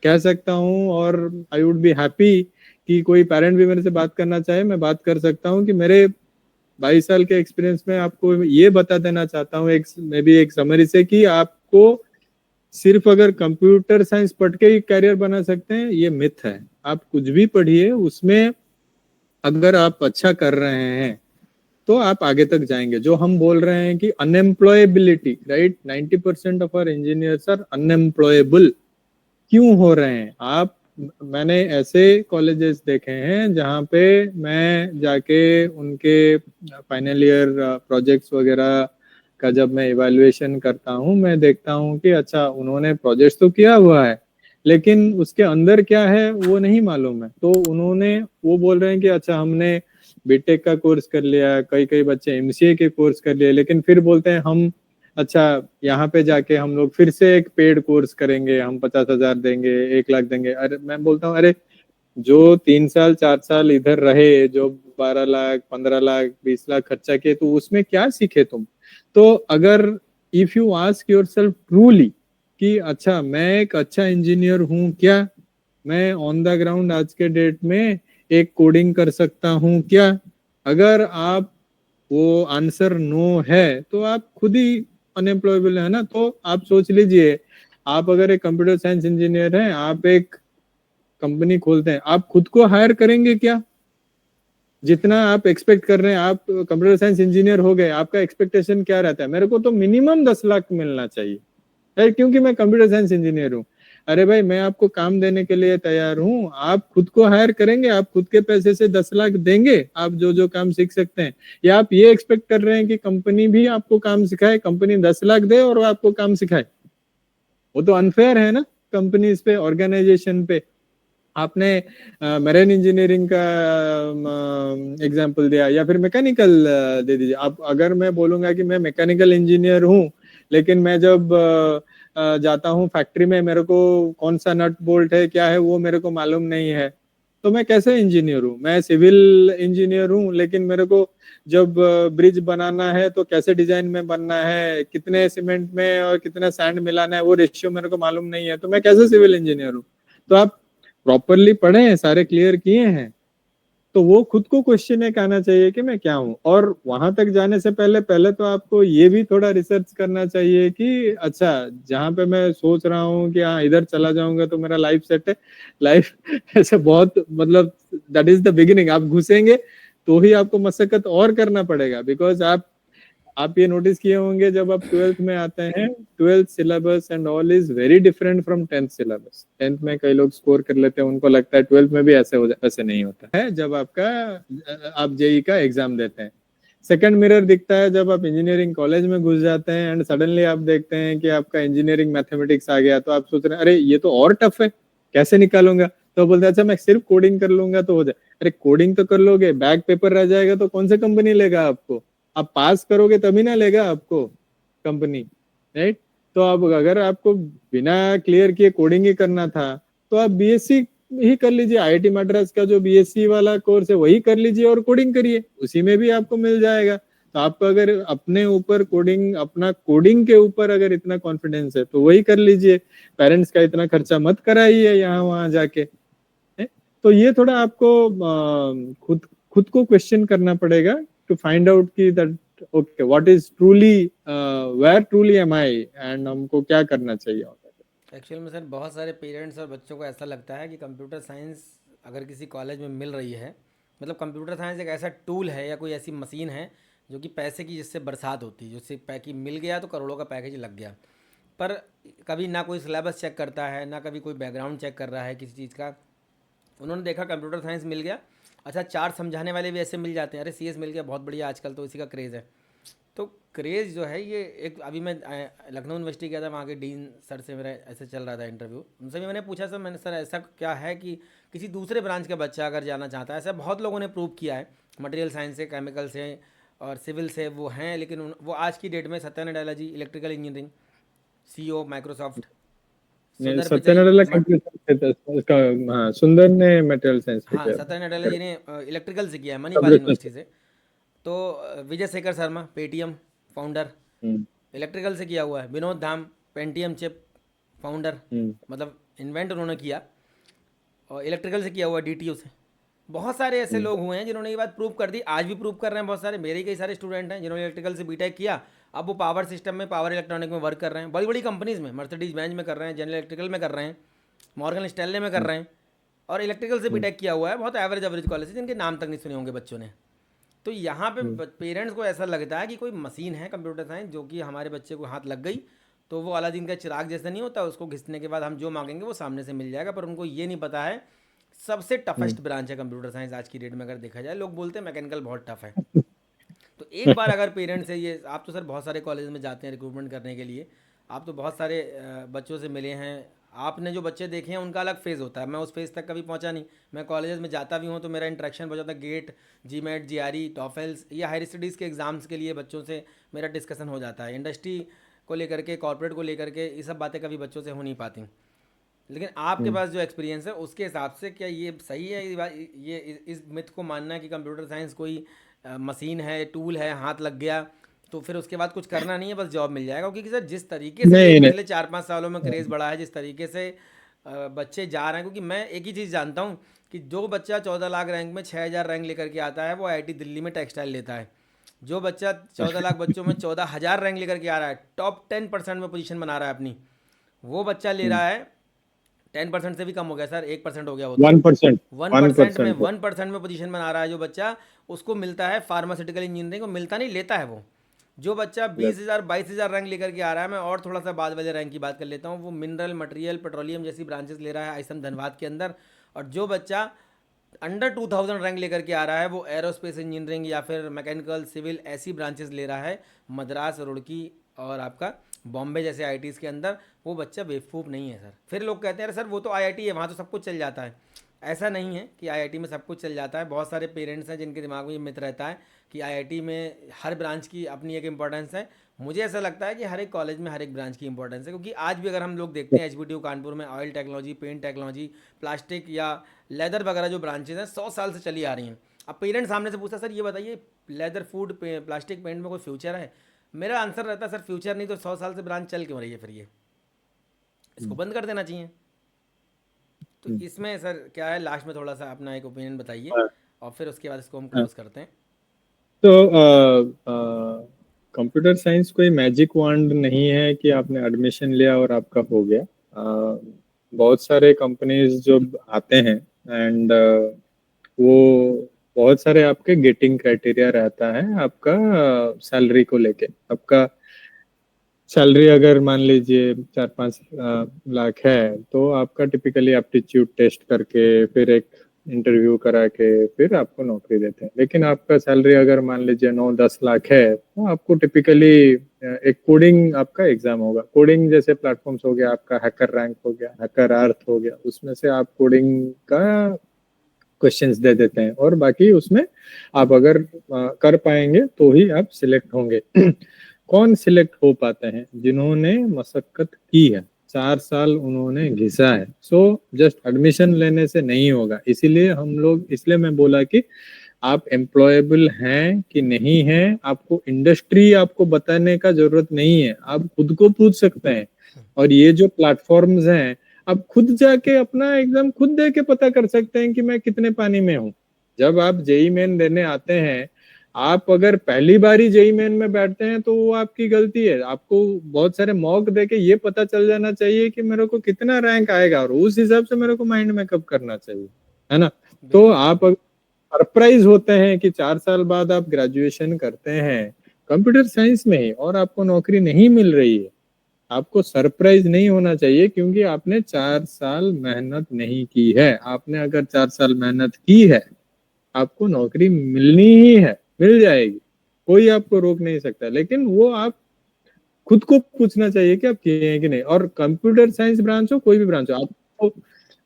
कह सकता हूँ, और आई वुड बी हैप्पी कि कोई पेरेंट भी मेरे से बात करना चाहे, मैं बात कर सकता हूँ कि मेरे 22 साल के एक्सपीरियंस में आपको ये बता देना चाहता हूँ एक मे बी एक समरी से कि आपको सिर्फ अगर कंप्यूटर साइंस पढ़ के ही करियर बना सकते हैं, ये मिथ है। आप कुछ भी पढ़िए, उसमें अगर आप अच्छा कर रहे हैं तो आप आगे तक जाएंगे। जो हम बोल रहे हैं कि unemployability, right, 90% of our engineers are unemployable. क्यों हो रहे हैं आप? मैंने ऐसे कॉलेजेस देखे हैं जहाँ पे मैं जाके उनके फाइनल ईयर प्रोजेक्ट्स वगैरह का जब मैं इवैल्यूएशन करता हूँ, मैं देखता हूँ कि अच्छा उन्होंने प्रोजेक्ट्स तो किया हुआ है लेकिन उसके अंदर क्या है वो नहीं मालूम है। तो उन्होंने वो बोल रहे हैं कि अच्छा हमने बीटेक का कोर्स कर लिया, कई कई बच्चे एमसीए के कोर्स कर लिए, लेकिन फिर बोलते हैं हम अच्छा यहाँ पे जाके हम लोग फिर से एक पेड कोर्स करेंगे, हम 50,000 देंगे, 1 लाख देंगे। अरे मैं बोलता हूँ अरे जो 3 साल 4 साल इधर रहे, जो 12 लाख 15 लाख 20 लाख खर्चा किए, तो उसमें क्या सीखे तुम? तो अगर if you ask your self truly कि अच्छा मैं एक अच्छा इंजीनियर हूँ क्या, मैं ऑन द ग्राउंड आज के डेट में एक कोडिंग कर सकता हूँ क्या, अगर आप वो आंसर नो है तो आप खुद ही अनएम्प्लॉयबल है ना। तो आप सोच लीजिए, आप अगर एक कंप्यूटर साइंस इंजीनियर हैं, आप एक कंपनी खोलते हैं, आप खुद को हायर करेंगे क्या? जितना आप एक्सपेक्ट कर रहे हैं, आप कंप्यूटर साइंस इंजीनियर हो गए, आपका एक्सपेक्टेशन क्या रहता है? मेरे को तो मिनिमम 10 लाख मिलना चाहिए है क्योंकि मैं कंप्यूटर साइंस इंजीनियर हूँ। अरे भाई मैं आपको काम देने के लिए तैयार हूँ, आप खुद को हायर करेंगे, आप खुद के पैसे से 10 लाख देंगे, आप जो जो काम सीख सकते हैं, या आप ये एक्सपेक्ट कर रहे हैं कि कंपनी भी आपको काम सिखाए, कंपनी 10 लाख दे और वो आपको काम सिखाए? वो तो अनफेयर है ना कंपनीज पे, ऑर्गेनाइजेशन पे। आपने मरीन इंजीनियरिंग का एग्जांपल दिया, या फिर मैकेनिकल दे दीजिए आप। अगर मैं बोलूंगा कि मैं मैकेनिकल इंजीनियर हूँ लेकिन मैं जब जाता हूँ फैक्ट्री में, मेरे को कौन सा नट बोल्ट है क्या है वो मेरे को मालूम नहीं है, तो मैं कैसे इंजीनियर हूँ? मैं सिविल इंजीनियर हूँ लेकिन मेरे को जब ब्रिज बनाना है तो कैसे डिजाइन में बनना है, कितने सीमेंट में और कितना सैंड मिलाना है, वो रेशियो मेरे को मालूम नहीं है, तो मैं कैसे सिविल इंजीनियर हूँ? तो आप प्रॉपरली पढ़े हैं, सारे क्लियर किए हैं, तो वो खुद को क्वेश्चन एक आना चाहिए कि मैं क्या हूँ। और वहां तक जाने से पहले पहले तो आपको ये भी थोड़ा रिसर्च करना चाहिए कि अच्छा जहाँ पे मैं सोच रहा हूँ कि हाँ इधर चला जाऊंगा तो मेरा लाइफ सेट है, लाइफ ऐसे बहुत मतलब दैट इज द बिगिनिंग। आप घुसेंगे तो ही आपको मशक्कत और करना पड़ेगा, बिकॉज आप ये नोटिस किए होंगे जब आप 12th में आते हैं, 12th syllabus and all is very different from 10th syllabus. 10th में कई लोग स्कोर कर लेते हैं, उनको लगता है 12th में भी ऐसे हो ऐसे नहीं होता है। जब आपका आप जेई का एग्जाम देते हैं, सेकंड मिरर दिखता है जब आप इंजीनियरिंग कॉलेज में घुस जाते हैं एंड सडनली आप देखते हैं कि आपका इंजीनियरिंग मैथमेटिक्स आ गया, तो आप सोच रहे हैं अरे ये तो और टफ है, कैसे निकालूंगा? तो बोलते हैं अच्छा मैं सिर्फ कोडिंग कर लूंगा तो हो जाए। अरे कोडिंग तो कर लोगे, बैक पेपर रह जाएगा तो कौन सा कंपनी लेगा आपको? आप पास करोगे तभी ना लेगा आपको कंपनी, राइट? तो अब अगर आपको बिना क्लियर किए कोडिंग ही करना था तो आप बीएससी ही कर लीजिए, आईआईटी मद्रास का जो बीएससी वाला कोर्स है वही कर लीजिए और कोडिंग करिए, उसी में भी आपको मिल जाएगा। तो आपको अगर अपने ऊपर कोडिंग, अपना कोडिंग के ऊपर अगर इतना कॉन्फिडेंस है तो वही कर लीजिए, पेरेंट्स का इतना खर्चा मत कराइए यहाँ वहां जाके, है? तो ये थोड़ा आपको खुद खुद को क्वेश्चन करना पड़ेगा टू फाइंड आउट कि that okay what is truly, where truly am I, and हमको क्या करना चाहिए। एक्चुअल में सर बहुत सारे पेरेंट्स और बच्चों को ऐसा लगता है कि कंप्यूटर साइंस अगर किसी कॉलेज में मिल रही है, मतलब कंप्यूटर साइंस एक ऐसा टूल है या कोई ऐसी मशीन है जो कि पैसे की जिससे बरसात होती है, जिससे पैकेज मिल गया तो करोड़ों का पैकेज लग गया। पर कभी ना कोई सिलेबस चेक करता है, ना कभी कोई बैकग्राउंड चेक कर रहा है किसी चीज़ का। उन्होंने देखा कंप्यूटर साइंस मिल गया, अच्छा चार समझाने वाले भी ऐसे मिल जाते हैं, अरे सीएस मिल गया बहुत बढ़िया, आजकल तो इसी का क्रेज़ है। तो क्रेज़ जो है ये एक, अभी मैं लखनऊ यूनिवर्सिटी गया था, वहाँ के डीन सर से मेरा ऐसे चल रहा था इंटरव्यू, उनसे भी मैंने पूछा सर, मैंने सर ऐसा क्या है कि किसी दूसरे ब्रांच का बच्चा अगर जाना चाहता है, ऐसा बहुत लोगों ने प्रूव किया है, मटेरियल साइंस से, केमिकल से और सिविल से वो हैं, लेकिन वो आज की डेट में सत्या नडेला जी इलेक्ट्रिकल इंजीनियरिंग, सीईओ माइक्रोसॉफ्ट, सुंदर सत्या पिचाई नडेला कंप्यूटर से था उसका। हाँ, सुंदर ने मटेरियल साइंस से हाँ किया सत्या नडेला था। जी ने इलेक्ट्रिकल से किया है मणिपाल कंप्यूटर यूनिवर्सिटी से। तो विजय शेखर शर्मा पेटीएम फाउंडर, हम्म इलेक्ट्रिकल से किया हुआ है। विनोद धाम पेंटियम चिप फाउंडर, हम्म मतलब इन्वेंट उन्होंने किया, और इलेक्ट्रिकल से किया हुआ है डीटीयू से। बहुत सारे ऐसे हम्म लोग हुए हैं जिन्होंने ये बात प्रूव कर दी, आज भी प्रूव कर रहे हैं। बहुत सारे मेरे ही कई सारे स्टूडेंट हैं जिन्होंने इलेक्ट्रिकल से बीटेक किया, अब वो पावर सिस्टम में, पावर इलेक्ट्रॉनिक में वर्क कर रहे हैं, बड़ी बड़ी कंपनीज में, मर्सिडीज बेंज में कर रहे हैं, जनरल इलेक्ट्रिकल में कर रहे हैं, मॉर्गन स्टैनले में कर हम्म रहे हैं, और इलेक्ट्रिकल से हम्म बीटेक किया हुआ है। बहुत एवरेज एवरेज कॉलेज है जिनके नाम तक नहीं सुने होंगे बच्चों ने। तो यहाँ हम्म पे पेरेंट्स को ऐसा लगता है कि कोई मशीन है कंप्यूटर साइंस, जो कि हमारे बच्चे को हाथ लग गई तो वो अलादीन का चिराग जैसा नहीं होता, उसको घिसने के बाद हम जो मांगेंगे वो सामने से मिल जाएगा। पर उनको ये नहीं पता है सबसे हम्म टफेस्ट ब्रांच है कंप्यूटर साइंस आज की डेट में। अगर देखा जाए, लोग बोलते हैं मैकेनिकल बहुत टफ है, तो एक बार अगर पेरेंट्स से ये, आप तो सर बहुत सारे कॉलेज में जाते हैं रिक्रूटमेंट करने के लिए, आप तो बहुत सारे बच्चों से मिले हैं, आपने जो बच्चे देखे हैं उनका अलग फेज़ होता है, मैं उस फेज़ तक कभी पहुंचा नहीं। मैं कॉलेजेस में जाता भी हूं तो मेरा इंटरेक्शन बहुत ज़्यादा गेट, जीमेट, जीआरई, टॉफेल्स या हायर स्टडीज़ के एग्ज़ाम्स के लिए बच्चों से मेरा डिस्कशन हो जाता है। इंडस्ट्री को लेकर के, कॉर्पोरेट को लेकर के, ये सब बातें कभी बच्चों से हो नहीं पाती। लेकिन आपके हम्म। पास जो एक्सपीरियंस है उसके हिसाब से क्या ये सही है, ये इस मिथ को मानना कि कंप्यूटर साइंस कोई मशीन है, टूल है, हाथ लग गया तो फिर उसके बाद कुछ करना नहीं है, बस जॉब मिल जाएगा? क्योंकि सर जिस तरीके से ये नहीं नहीं। पिछले 4-5 सालों में क्रेज़ बढ़ा है, जिस तरीके से बच्चे जा रहे हैं, क्योंकि मैं एक ही चीज़ जानता हूँ कि जो बच्चा 14 लाख रैंक में 6,000 रैंक लेकर के आता है वो आईआईटी दिल्ली में टेक्सटाइल लेता है। जो बच्चा 14 लाख बच्चों में 14,000 रैंक लेकर के आ रहा है, टॉप 10% में पोजीशन बना रहा है अपनी, वो बच्चा ले रहा है 10% से भी कम हो गया सर, 1% हो गया वो तो। 1%। 1% में 1% 1% में पोजीशन बना रहा है जो बच्चा, उसको मिलता है फार्मास्यूटिकल इंजीनियरिंग को, मिलता नहीं, लेता है वो। जो बच्चा 20,000 22,000 रैंक लेकर के आ रहा है, मैं और थोड़ा सा बाद वाले रैंक की बात कर लेता हूँ, वो मिनरल मटेरियल पेट्रोलियम जैसी ब्रांचेस ले रहा है आईएसएम धनबाद के अंदर। और जो बच्चा अंडर 2000 रैंक लेकर के आ रहा है वो एरोस्पेस इंजीनियरिंग या फिर मैकेनिकल सिविल ऐसी ब्रांचेस ले रहा है मद्रास, रुड़की और आपका बॉम्बे जैसे आईआईटीज़ के अंदर। वो बच्चा बेवकूफ़ नहीं है सर। फिर लोग कहते हैं अरे सर वो तो आईआईटी है, वहाँ तो सब कुछ चल जाता है। ऐसा नहीं है कि आईआईटी में सब कुछ चल जाता है। बहुत सारे पेरेंट्स हैं जिनके दिमाग में ये मिथ रहता है कि आईआईटी में हर ब्रांच की अपनी एक इंपॉर्टेंस है। मुझे ऐसा लगता है कि हर एक कॉलेज में हर एक ब्रांच की इंपॉर्टेंस है, क्योंकि आज भी अगर हम लोग देखते हैं एचबीटीयू कानपुर में oil technology, paint technology, plastic या लेदर वगैरह जो ब्रांचेज हैं 100 साल से चली आ रही हैं। अब पेरेंट्स सामने से पूछता है सर ये बताइए लेदर, फूड, प्लास्टिक, पेंट में कोई फ्यूचर है? मेरा आंसर रहता है सर फ्यूचर नहीं तो 100 साल से ब्रांच चल क्यों रही है? फिर ये इसको बंद कर देना चाहिए। तो इसमें सर क्या है, लास्ट में थोड़ा सा अपना एक ओपिनियन बताइए हाँ, और फिर उसके बाद इसको हम हाँ। क्लोज करते हैं। तो कंप्यूटर साइंस कोई मैजिक वांड नहीं है कि आपने एडमिशन लिया और आपका हो गया। बहुत सारे कंपनीज जो आते हैं एंड वो बहुत सारे आपके गेटिंग क्राइटेरिया रहता है आपका सैलरी को लेके। आपका सैलरी अगर मान लीजिए 4-5 लाख है तो आपका टिपिकली एप्टीट्यूड टेस्ट करके फिर एक इंटरव्यू करा के फिर आपको नौकरी देते हैं। लेकिन आपका सैलरी अगर मान लीजिए 9-10 लाख है तो आपको टिपिकली एक कोडिंग आपका एग्जाम होगा। कोडिंग जैसे प्लेटफॉर्म्स हो गया, आपका हैकर रैंक हो गया, हैकर अर्थ हो गया, उसमें से आप कोडिंग का क्वेश्चंस दे देते हैं और बाकी उसमें आप अगर कर पाएंगे तो ही आप सिलेक्ट होंगे। कौन सिलेक्ट हो पाते हैं? जिन्होंने मशक्कत की है, 4 साल उन्होंने घिसा है। सो जस्ट एडमिशन लेने से नहीं होगा। इसीलिए हम लोग, इसलिए मैं बोला कि आप एम्प्लॉयबल हैं कि नहीं हैं, आपको इंडस्ट्री आपको बताने का जरूरत नहीं है, आप खुद को पूछ सकते हैं। और ये जो प्लेटफॉर्म्स हैं, आप खुद जाके अपना एग्जाम खुद दे के पता कर सकते हैं कि मैं कितने पानी में हूँ। जब आप जेई मेन देने आते हैं, आप अगर पहली बार ही जेई मेन में बैठते हैं तो वो आपकी गलती है। आपको बहुत सारे मॉक देके ये पता चल जाना चाहिए कि मेरे को कितना रैंक आएगा और उस हिसाब से मेरे को माइंड मेकअप करना चाहिए, है ना? तो बिल्कुल। आप सरप्राइज होते हैं कि 4 साल बाद आप ग्रेजुएशन करते हैं कंप्यूटर साइंस में ही और आपको नौकरी नहीं मिल रही है। आपको सरप्राइज नहीं होना चाहिए, क्योंकि आपने 4 साल मेहनत नहीं की है। आपने अगर 4 साल मेहनत की है, आपको नौकरी मिलनी ही है, मिल जाएगी, कोई आपको रोक नहीं सकता। लेकिन वो आप खुद को पूछना चाहिए कि आप किए हैं कि नहीं। और कंप्यूटर साइंस ब्रांच हो, कोई भी ब्रांच हो, आपको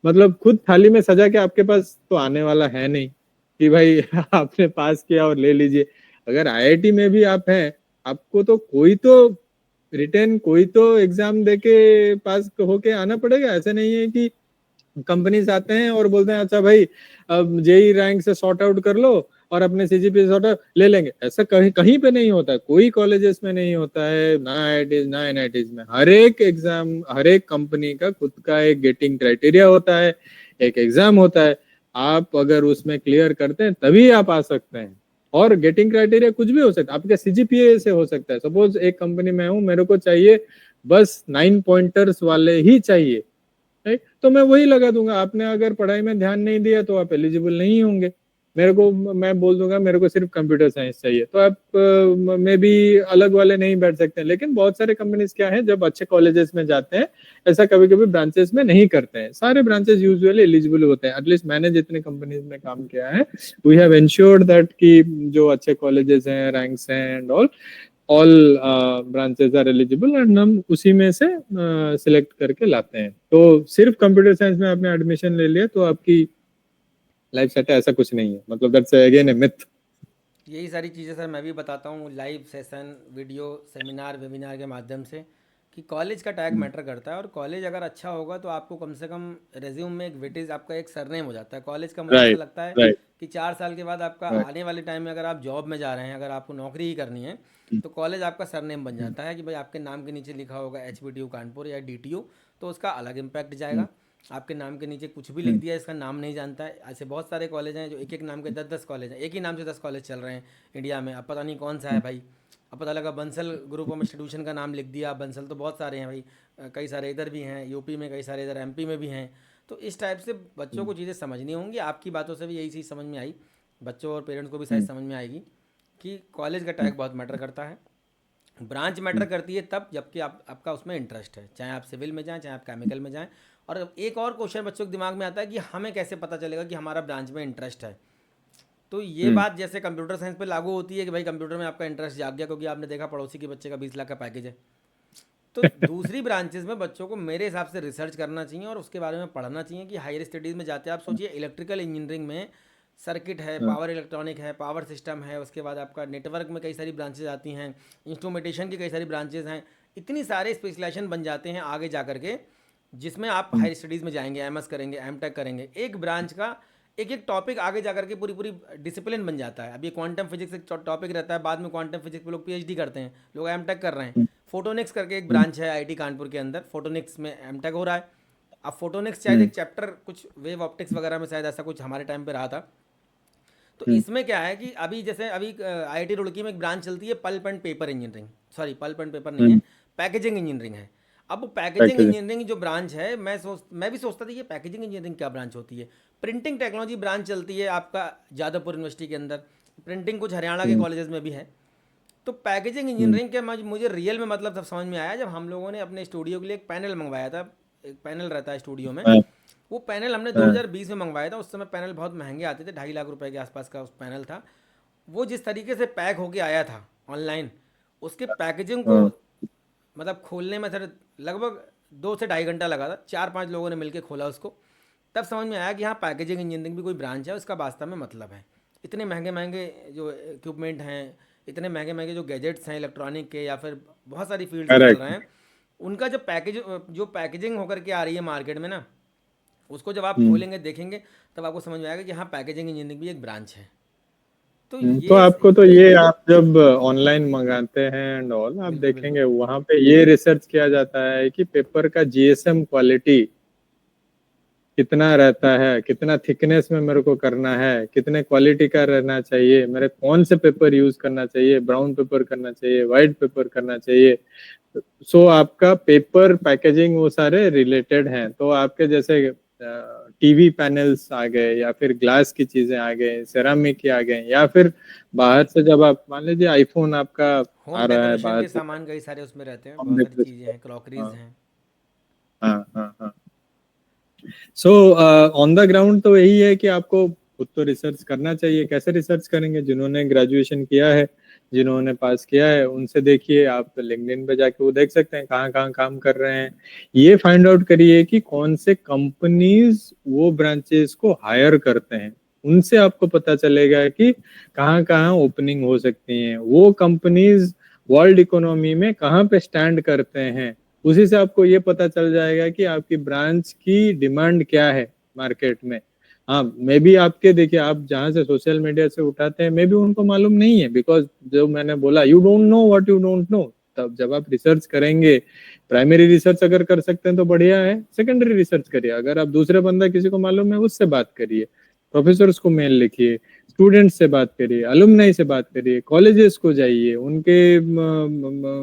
मतलब खुद थाली में सजा के आपके पास तो आने वाला है नहीं कि भाई आपने पास किया और ले लीजिए। अगर आईआईटी में भी आप हैं, आपको तो रिटर्न कोई तो एग्जाम देके पास होके आना पड़ेगा। ऐसा नहीं है कि कंपनीज आते हैं और बोलते हैं अच्छा भाई अब जेई रैंक से सॉर्ट आउट कर लो और अपने सीजीपीए सॉर्ट आउट ले लेंगे। ऐसा कहीं कहीं पे नहीं होता है, कोई कॉलेजेस में नहीं होता है, ना आईआईटीज ना एनआईटीज में। हर एक एग्जाम, हर एक कंपनी का खुद का एक गेटिंग क्राइटेरिया होता है, एक एग्जाम होता है। आप अगर उसमें क्लियर करते हैं तभी आप आ सकते हैं। और गेटिंग क्राइटेरिया कुछ भी हो सकता है, आपके सीजीपीए से हो सकता है। सपोज एक कंपनी में हूँ, मेरे को चाहिए बस 9 पॉइंटर्स वाले ही चाहिए, राइट, तो मैं वही लगा दूंगा। आपने अगर पढ़ाई में ध्यान नहीं दिया तो आप एलिजिबल नहीं होंगे। मेरे को, मैं बोल दूंगा मेरे को सिर्फ कंप्यूटर साइंस चाहिए, तो आप में भी अलग वाले नहीं बैठ सकते हैं। लेकिन बहुत सारे कंपनीज क्या है, जब अच्छे कॉलेजेस में जाते हैं, ऐसा कभी कभी ब्रांचेस में नहीं करते हैं। सारे ब्रांचेस यूजुअली एलिजिबल होते हैं। एटलीस्ट मैंने जितने कंपनीज में काम किया है, वी हैव इंश्योर्ड दैट कि जो अच्छे कॉलेजेस हैं, रैंक्स हैं and all branches are eligible, and हम उसी में से सिलेक्ट करके लाते हैं। तो सिर्फ कंप्यूटर साइंस में आपने एडमिशन ले लिया तो आपकी लाइफ सेट है, ऐसा कुछ नहीं है। मतलब दैट्स अगेन ए मिथ। यही सारी चीज़ें सर मैं भी बताता हूँ live session, video, seminar, webinar के माध्यम से, कि कॉलेज का टैग मैटर करता है। और कॉलेज अगर अच्छा होगा तो आपको कम से कम रेज्यूम में एक वेटेज, आपका एक सरनेम हो जाता है कॉलेज का। मुझे ऐसा राइट, लगता है राइट, कि 4 साल के बाद आपका राइट। आने वाले टाइम में अगर आप जॉब में जा रहे हैं, अगर आपको नौकरी ही करनी है, तो कॉलेज आपका सरनेम बन जाता है कि भाई आपके नाम के नीचे लिखा होगा HBTU कानपुर या DTU, तो उसका अलग इम्पैक्ट जाएगा। आपके नाम के नीचे कुछ भी लिख दिया, इसका नाम नहीं जानता है। ऐसे बहुत सारे कॉलेज हैं जो एक एक नाम के 10-10 कॉलेज हैं, एक ही नाम से 10 कॉलेज चल रहे हैं इंडिया में। अब पता नहीं कौन सा है भाई। अब पता लगा बंसल ग्रुप ऑफ इंस्टीट्यूशन का नाम लिख दिया। बंसल तो बहुत सारे हैं भाई, कई सारे इधर भी हैं यूपी में, कई सारे इधर MP में भी हैं। तो इस टाइप से बच्चों को चीज़ें समझनी होंगी। आपकी बातों से भी यही चीज़ समझ में आई, बच्चों और पेरेंट्स को भी शायद समझ में आएगी कि कॉलेज का टैग बहुत मैटर करता है। ब्रांच मैटर करती है तब जबकि आपका उसमें इंटरेस्ट है, चाहे आप सिविल में जाएं, चाहे आप केमिकल में जाएं। और एक और क्वेश्चन बच्चों के दिमाग में आता है कि हमें कैसे पता चलेगा कि हमारा ब्रांच में इंटरेस्ट है। तो ये बात जैसे कंप्यूटर साइंस पे लागू होती है कि भाई कंप्यूटर में आपका इंटरेस्ट जाग गया क्योंकि आपने देखा पड़ोसी के बच्चे का 20 लाख का पैकेज है। तो दूसरी ब्रांचेस में बच्चों को मेरे हिसाब से रिसर्च करना चाहिए और उसके बारे में पढ़ना चाहिए कि हायर स्टडीज़ में जाते हैं। आप सोचिए इलेक्ट्रिकल इंजीनियरिंग में सर्किट है, पावर इलेक्ट्रॉनिक है, पावर सिस्टम है, उसके बाद आपका नेटवर्क में कई सारी ब्रांचेज आती हैं, इंस्ट्रूमेंटेशन की कई सारी ब्रांचेज हैं। इतनी सारे स्पेशलाइजेशन बन जाते हैं आगे जा करके, जिसमें आप हायर स्टडीज़ में जाएंगे, MS करेंगे, M.Tech करेंगे, एक ब्रांच का एक एक टॉपिक आगे जा करके पूरी पूरी डिसिप्लिन बन जाता है। अब ये क्वांटम फिजिक्स एक टॉपिक रहता है, बाद में क्वांटम फिजिक्स पे लोग PhD करते हैं, लोग M.Tech कर रहे हैं। फोटोनिक्स करके एक ब्रांच है IIT कानपुर के अंदर, फोटोनिक्स में M.Tech हो रहा है। अब फोटोनिक्स शायद एक चैप्टर कुछ वेव ऑप्टिक्स वगैरह में शायद ऐसा कुछ हमारे टाइम पे रहा था। तो इसमें क्या है कि अभी जैसे अभी IIT रुड़की में एक ब्रांच चलती है pulp and paper engineering, sorry pulp and paper नहीं है, पैकेजिंग इंजीनियरिंग है। अब पैकेजिंग इंजीनियरिंग जो ब्रांच है, मैं भी सोचता था ये पैकेजिंग इंजीनियरिंग क्या ब्रांच होती है। प्रिंटिंग टेक्नोलॉजी ब्रांच चलती है आपका जादवपुर यूनिवर्सिटी के अंदर, प्रिंटिंग कुछ हरियाणा के कॉलेजेस में भी है। तो पैकेजिंग इंजीनियरिंग के मुझे रियल में मतलब तब समझ में आया जब हम लोगों ने अपने स्टूडियो के लिए एक पैनल मंगवाया था। एक पैनल रहता है स्टूडियो में, वो पैनल हमने 2020 में मंगवाया था। उस समय पैनल बहुत महंगे आते थे, 2.5 लाख रुपए के आसपास का उस पैनल था। वो जिस तरीके से पैक होके आया था ऑनलाइन, उसके पैकेजिंग को मतलब खोलने में सर लगभग 2 से ढाई घंटा लगा था। 4-5 लोगों ने मिलकर खोला उसको, तब समझ में आया कि हाँ पैकेजिंग इंजीनियरिंग भी कोई ब्रांच है, उसका वास्तव में मतलब है। इतने महंगे महंगे जो इक्विपमेंट हैं, इतने महंगे महंगे जो गैजेट्स हैं इलेक्ट्रॉनिक के, या फिर बहुत सारी फील्ड्स में चल रहे करेक्ट। हैं, उनका जो पैकेजिंग होकर के आ रही है मार्केट में ना, उसको जब आप खोलेंगे देखेंगे तब आपको समझ में आएगा कि हाँ पैकेजिंग इंजीनियरिंग भी एक ब्रांच है। तो तो ये आपको तो ये, आप जब ऑनलाइन मंगाते हैं एंड ऑल, आप बिल्कुल बिल्कुल देखेंगे वहां पे ये रिसर्च किया जाता है कि पेपर का GSM क्वालिटी कितना रहता है, कितना थिकनेस में मेरे को करना है, कितने क्वालिटी का रहना चाहिए, मेरे कौन से पेपर यूज करना चाहिए, ब्राउन पेपर करना चाहिए, व्हाइट पेपर करना चाहिए। सो आपका पेपर पैकेजिंग वो सारे रिलेटेड हैं। तो आपके जैसे टीवी पैनल्स आ गए, या फिर ग्लास की चीजें आ गए, सेरामिक के आ गए, या फिर बाहर से जब आप मान लीजिए आईफोन आपका होम आ रहा है डेकोरेशन बाहर के से, सामान कई सारे उसमें रहते हैं, हम बहुत देख सारी रहे चीज़ें हैं। हैं, क्रॉकरीज हाँ हैं। हाँ हाँ हाँ। सो ऑन द ग्राउंड तो यही है कि आपको खुद तो रिसर्च करना चाहिए। कैसे रिसर्च करेंगे? जिन्होंने ग्रेजुएशन किया है, जिन्होंने पास किया है, उनसे देखिए। आप लिंक्डइन पे जाके वो देख सकते हैं कहाँ कहाँ काम कर रहे हैं। ये फाइंड आउट करिए कि कौन से कंपनीज वो ब्रांचेस को हायर करते हैं। उनसे आपको पता चलेगा कि कहाँ कहाँ ओपनिंग हो सकती हैं, वो कंपनीज वर्ल्ड इकोनॉमी में कहाँ पे स्टैंड करते हैं। उसी से आपको ये पता चल जाएगा कि आपकी ब्रांच की डिमांड क्या है मार्केट में। हाँ, मे बी आपके, देखिए आप जहाँ से सोशल मीडिया से उठाते हैं, मे बी उनको मालूम नहीं है, बिकॉज जो मैंने बोला, you don't know what you don't know. तब जब आप रिसर्च करेंगे, प्राइमरी रिसर्च अगर कर सकते हैं तो बढ़िया है, सेकेंडरी रिसर्च करिए। अगर आप दूसरे बंदा किसी को मालूम है, उससे बात करिए, प्रोफेसर्स को मेल लिखिए, स्टूडेंट्स से बात करिए, अलुमनाई से बात करिए, कॉलेजेस को जाइए, उनके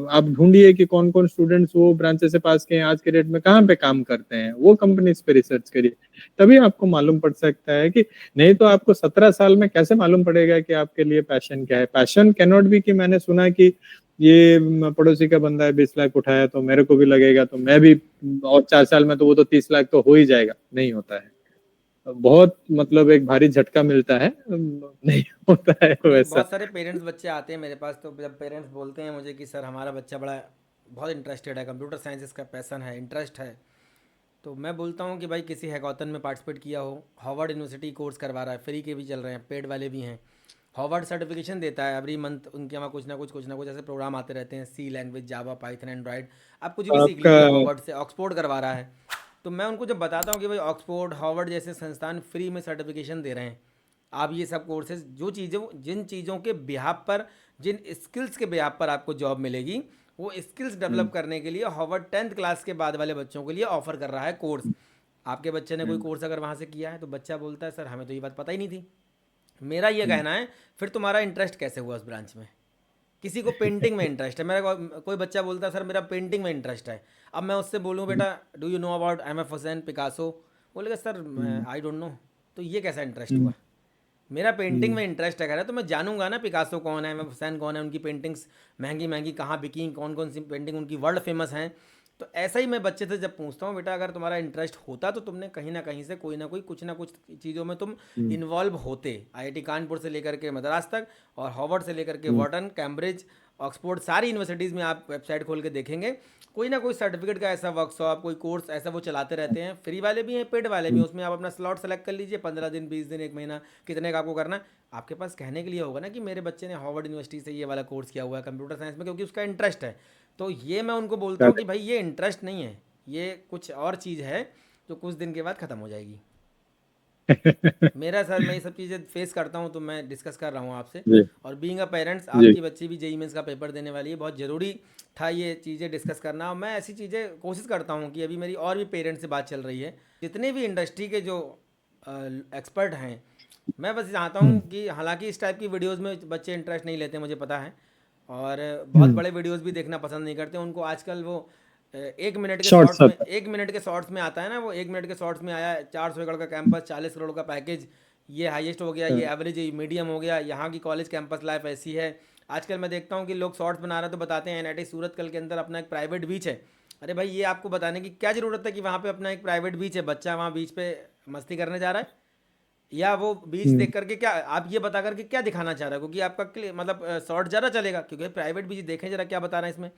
आप ढूंढिए कि कौन कौन स्टूडेंट्स वो ब्रांचेस से पास के हैं, आज के डेट में कहाँ पे काम करते हैं, वो कंपनीज पे रिसर्च करिए। तभी आपको मालूम पड़ सकता है कि, नहीं तो आपको 17 साल में कैसे मालूम पड़ेगा कि आपके लिए पैशन क्या है। पैशन कैन नॉट बी कि मैंने सुना कि ये पड़ोसी का बंदा है 20 लाख उठाया तो मेरे को भी लगेगा, तो मैं भी, और 4 साल में तो वो तो 30 लाख तो हो ही जाएगा। नहीं होता है। बहुत मतलब एक भारी झटका मिलता है, नहीं होता है नहीं, वैसा। बहुत सारे पेरेंट्स बच्चे आते हैं मेरे पास, तो जब पेरेंट्स बोलते हैं मुझे कि सर हमारा बच्चा बड़ा बहुत इंटरेस्टेड है, कंप्यूटर साइंस इसका पैसन है, इंटरेस्ट है, तो मैं बोलता हूँ कि भाई किसी हैकाथन में पार्टिसिपेट किया हो। हार्वर्ड यूनिवर्सिटी कोर्स करवा रहा है, फ्री के भी चल रहे हैं, पेड वाले भी हैं। हार्वर्ड सर्टिफिकेशन देता है एवरी मंथ, उनके वहाँ कुछ ना कुछ ऐसे प्रोग्राम आते रहते हैं, सी लैंग्वेज, जावा, पाइथन, एंड्रॉयड, आप कुछ भी सीख आपका लीजिए। हार्वर्ड से ऑक्सफोर्ड करवा रहा है। तो मैं उनको जब बताता हूँ कि भाई ऑक्सफोर्ड, हार्वर्ड जैसे संस्थान फ्री में सर्टिफिकेशन दे रहे हैं, आप ये सब कोर्सेज, जो चीज़ों जिन चीज़ों के बिहाफ पर, जिन स्किल्स के बिहाफ पर आपको जॉब मिलेगी, वो स्किल्स डेवलप हम्म, करने के लिए हार्वर्ड 10th क्लास के बाद वाले बच्चों के लिए ऑफर कर रहा है कोर्स। आपके बच्चे ने कोई हम्म, कोर्स अगर वहाँ से किया है तो बच्चा बोलता है सर हमें तो ये बात पता ही नहीं थी। मेरा ये हम्म, कहना है, फिर तुम्हारा इंटरेस्ट कैसे हुआ उस ब्रांच में? किसी को पेंटिंग में इंटरेस्ट है, मेरा कोई बच्चा बोलता है सर मेरा पेंटिंग में इंटरेस्ट है। अब मैं उससे बोलूँ बेटा do you know about M F Husain, Picasso, बोलेगा sir hmm, I don't know. तो ये कैसा इंटरेस्ट हम्म, हुआ? मेरा पेंटिंग हम्म, में इंटरेस्ट है, कह रहा है तो मैं जानूंगा ना पिकासो कौन है, मैं हुसैन कौन है, उनकी पेंटिंग्स महंगी महंगी कहाँ बिकी, कौन कौन सी पेंटिंग उनकी वर्ल्ड फेमस हैं। तो ऐसा ही मैं बच्चे से जब पूछता हूँ बेटा अगर तुम्हारा इंटरेस्ट होता तो तुमने कहीं ना कहीं से कोई ना कुछ चीज़ों में तुम हम्म, इन्वॉल्व होते। आईआईटी कानपुर से लेकर के मद्रास तक, और हार्वर्ड से लेकर के हम्म, वार्टन, कैम्ब्रिज, ऑक्सफोर्ड, सारी यूनिवर्सिटीज़ में आप वेबसाइट खोल के देखेंगे, कोई ना कोई सर्टिफिकेट का ऐसा वर्कशॉप, कोई कोर्स ऐसा वो चलाते रहते हैं, फ्री वाले भी हैं, पेड वाले भी हैं। हम्म, उसमें आप अपना स्लॉट सेलेक्ट कर लीजिए, 15 दिन, 20 दिन, एक महीना, कितने का आपको करना है। आपके पास कहने के लिए होगा ना कि मेरे बच्चे ने हार्वर्ड यूनिवर्सिटी से ये वाला कोर्स किया हुआ है कंप्यूटर साइंस में, क्योंकि उसका इंटरेस्ट है। तो ये मैं उनको बोलता हूँ कि correct। भाई ये इंटरेस्ट नहीं है, ये कुछ और चीज़ है जो कुछ दिन के बाद ख़त्म हो जाएगी। मेरा सर, मैं ये सब चीज़ें फेस करता हूँ तो मैं डिस्कस कर रहा हूँ आपसे। जी और बीइंग अ पेरेंट्स, जी। आपकी बच्ची भी जेई मेंस का पेपर देने वाली है, बहुत ज़रूरी था ये चीज़ें डिस्कस करना। और मैं ऐसी चीज़ें कोशिश करता हूँ कि अभी मेरी और भी पेरेंट्स से बात चल रही है, जितने भी इंडस्ट्री के जो एक्सपर्ट हैं, मैं बस चाहता हूँ हम्म, कि हालांकि इस टाइप की वीडियोस में बच्चे इंटरेस्ट नहीं लेते, मुझे पता है, और बहुत हम्म। बड़े वीडियोस भी देखना पसंद नहीं करते। उनको आजकल वो 1 मिनट के शॉर्ट्स शॉर्ट्स में, आता 1 मिनट के शॉर्ट्स में आता है ना, वो 1 मिनट के शॉर्ट्स में आया 400 एकड़ का कैंपस, 40 करोड़ का पैकेज, ये हाईएस्ट हो गया, है। ये एवरेज, ये मीडियम हो गया, यहाँ की कॉलेज कैंपस लाइफ ऐसी है। आजकल मैं देखता हूँ कि लोग शॉर्ट्स बना रहे हैं तो बताते हैं एनआईटी सूरतकल के अंदर अपना एक प्राइवेट बीच है। अरे भाई ये आपको बताने की क्या ज़रूरत है कि वहाँ पे अपना एक प्राइवेट बीच है, बच्चा वहाँ बीच पे मस्ती करने जा रहा है, या वो बीच हम्म, देख करके क्या आप ये बता करके क्या दिखाना चाह रहा है, क्योंकि आपका मतलब शॉर्ट ज़्यादा चलेगा, क्योंकि प्राइवेट बीच देखें जरा क्या बता रहे हैं इसमें।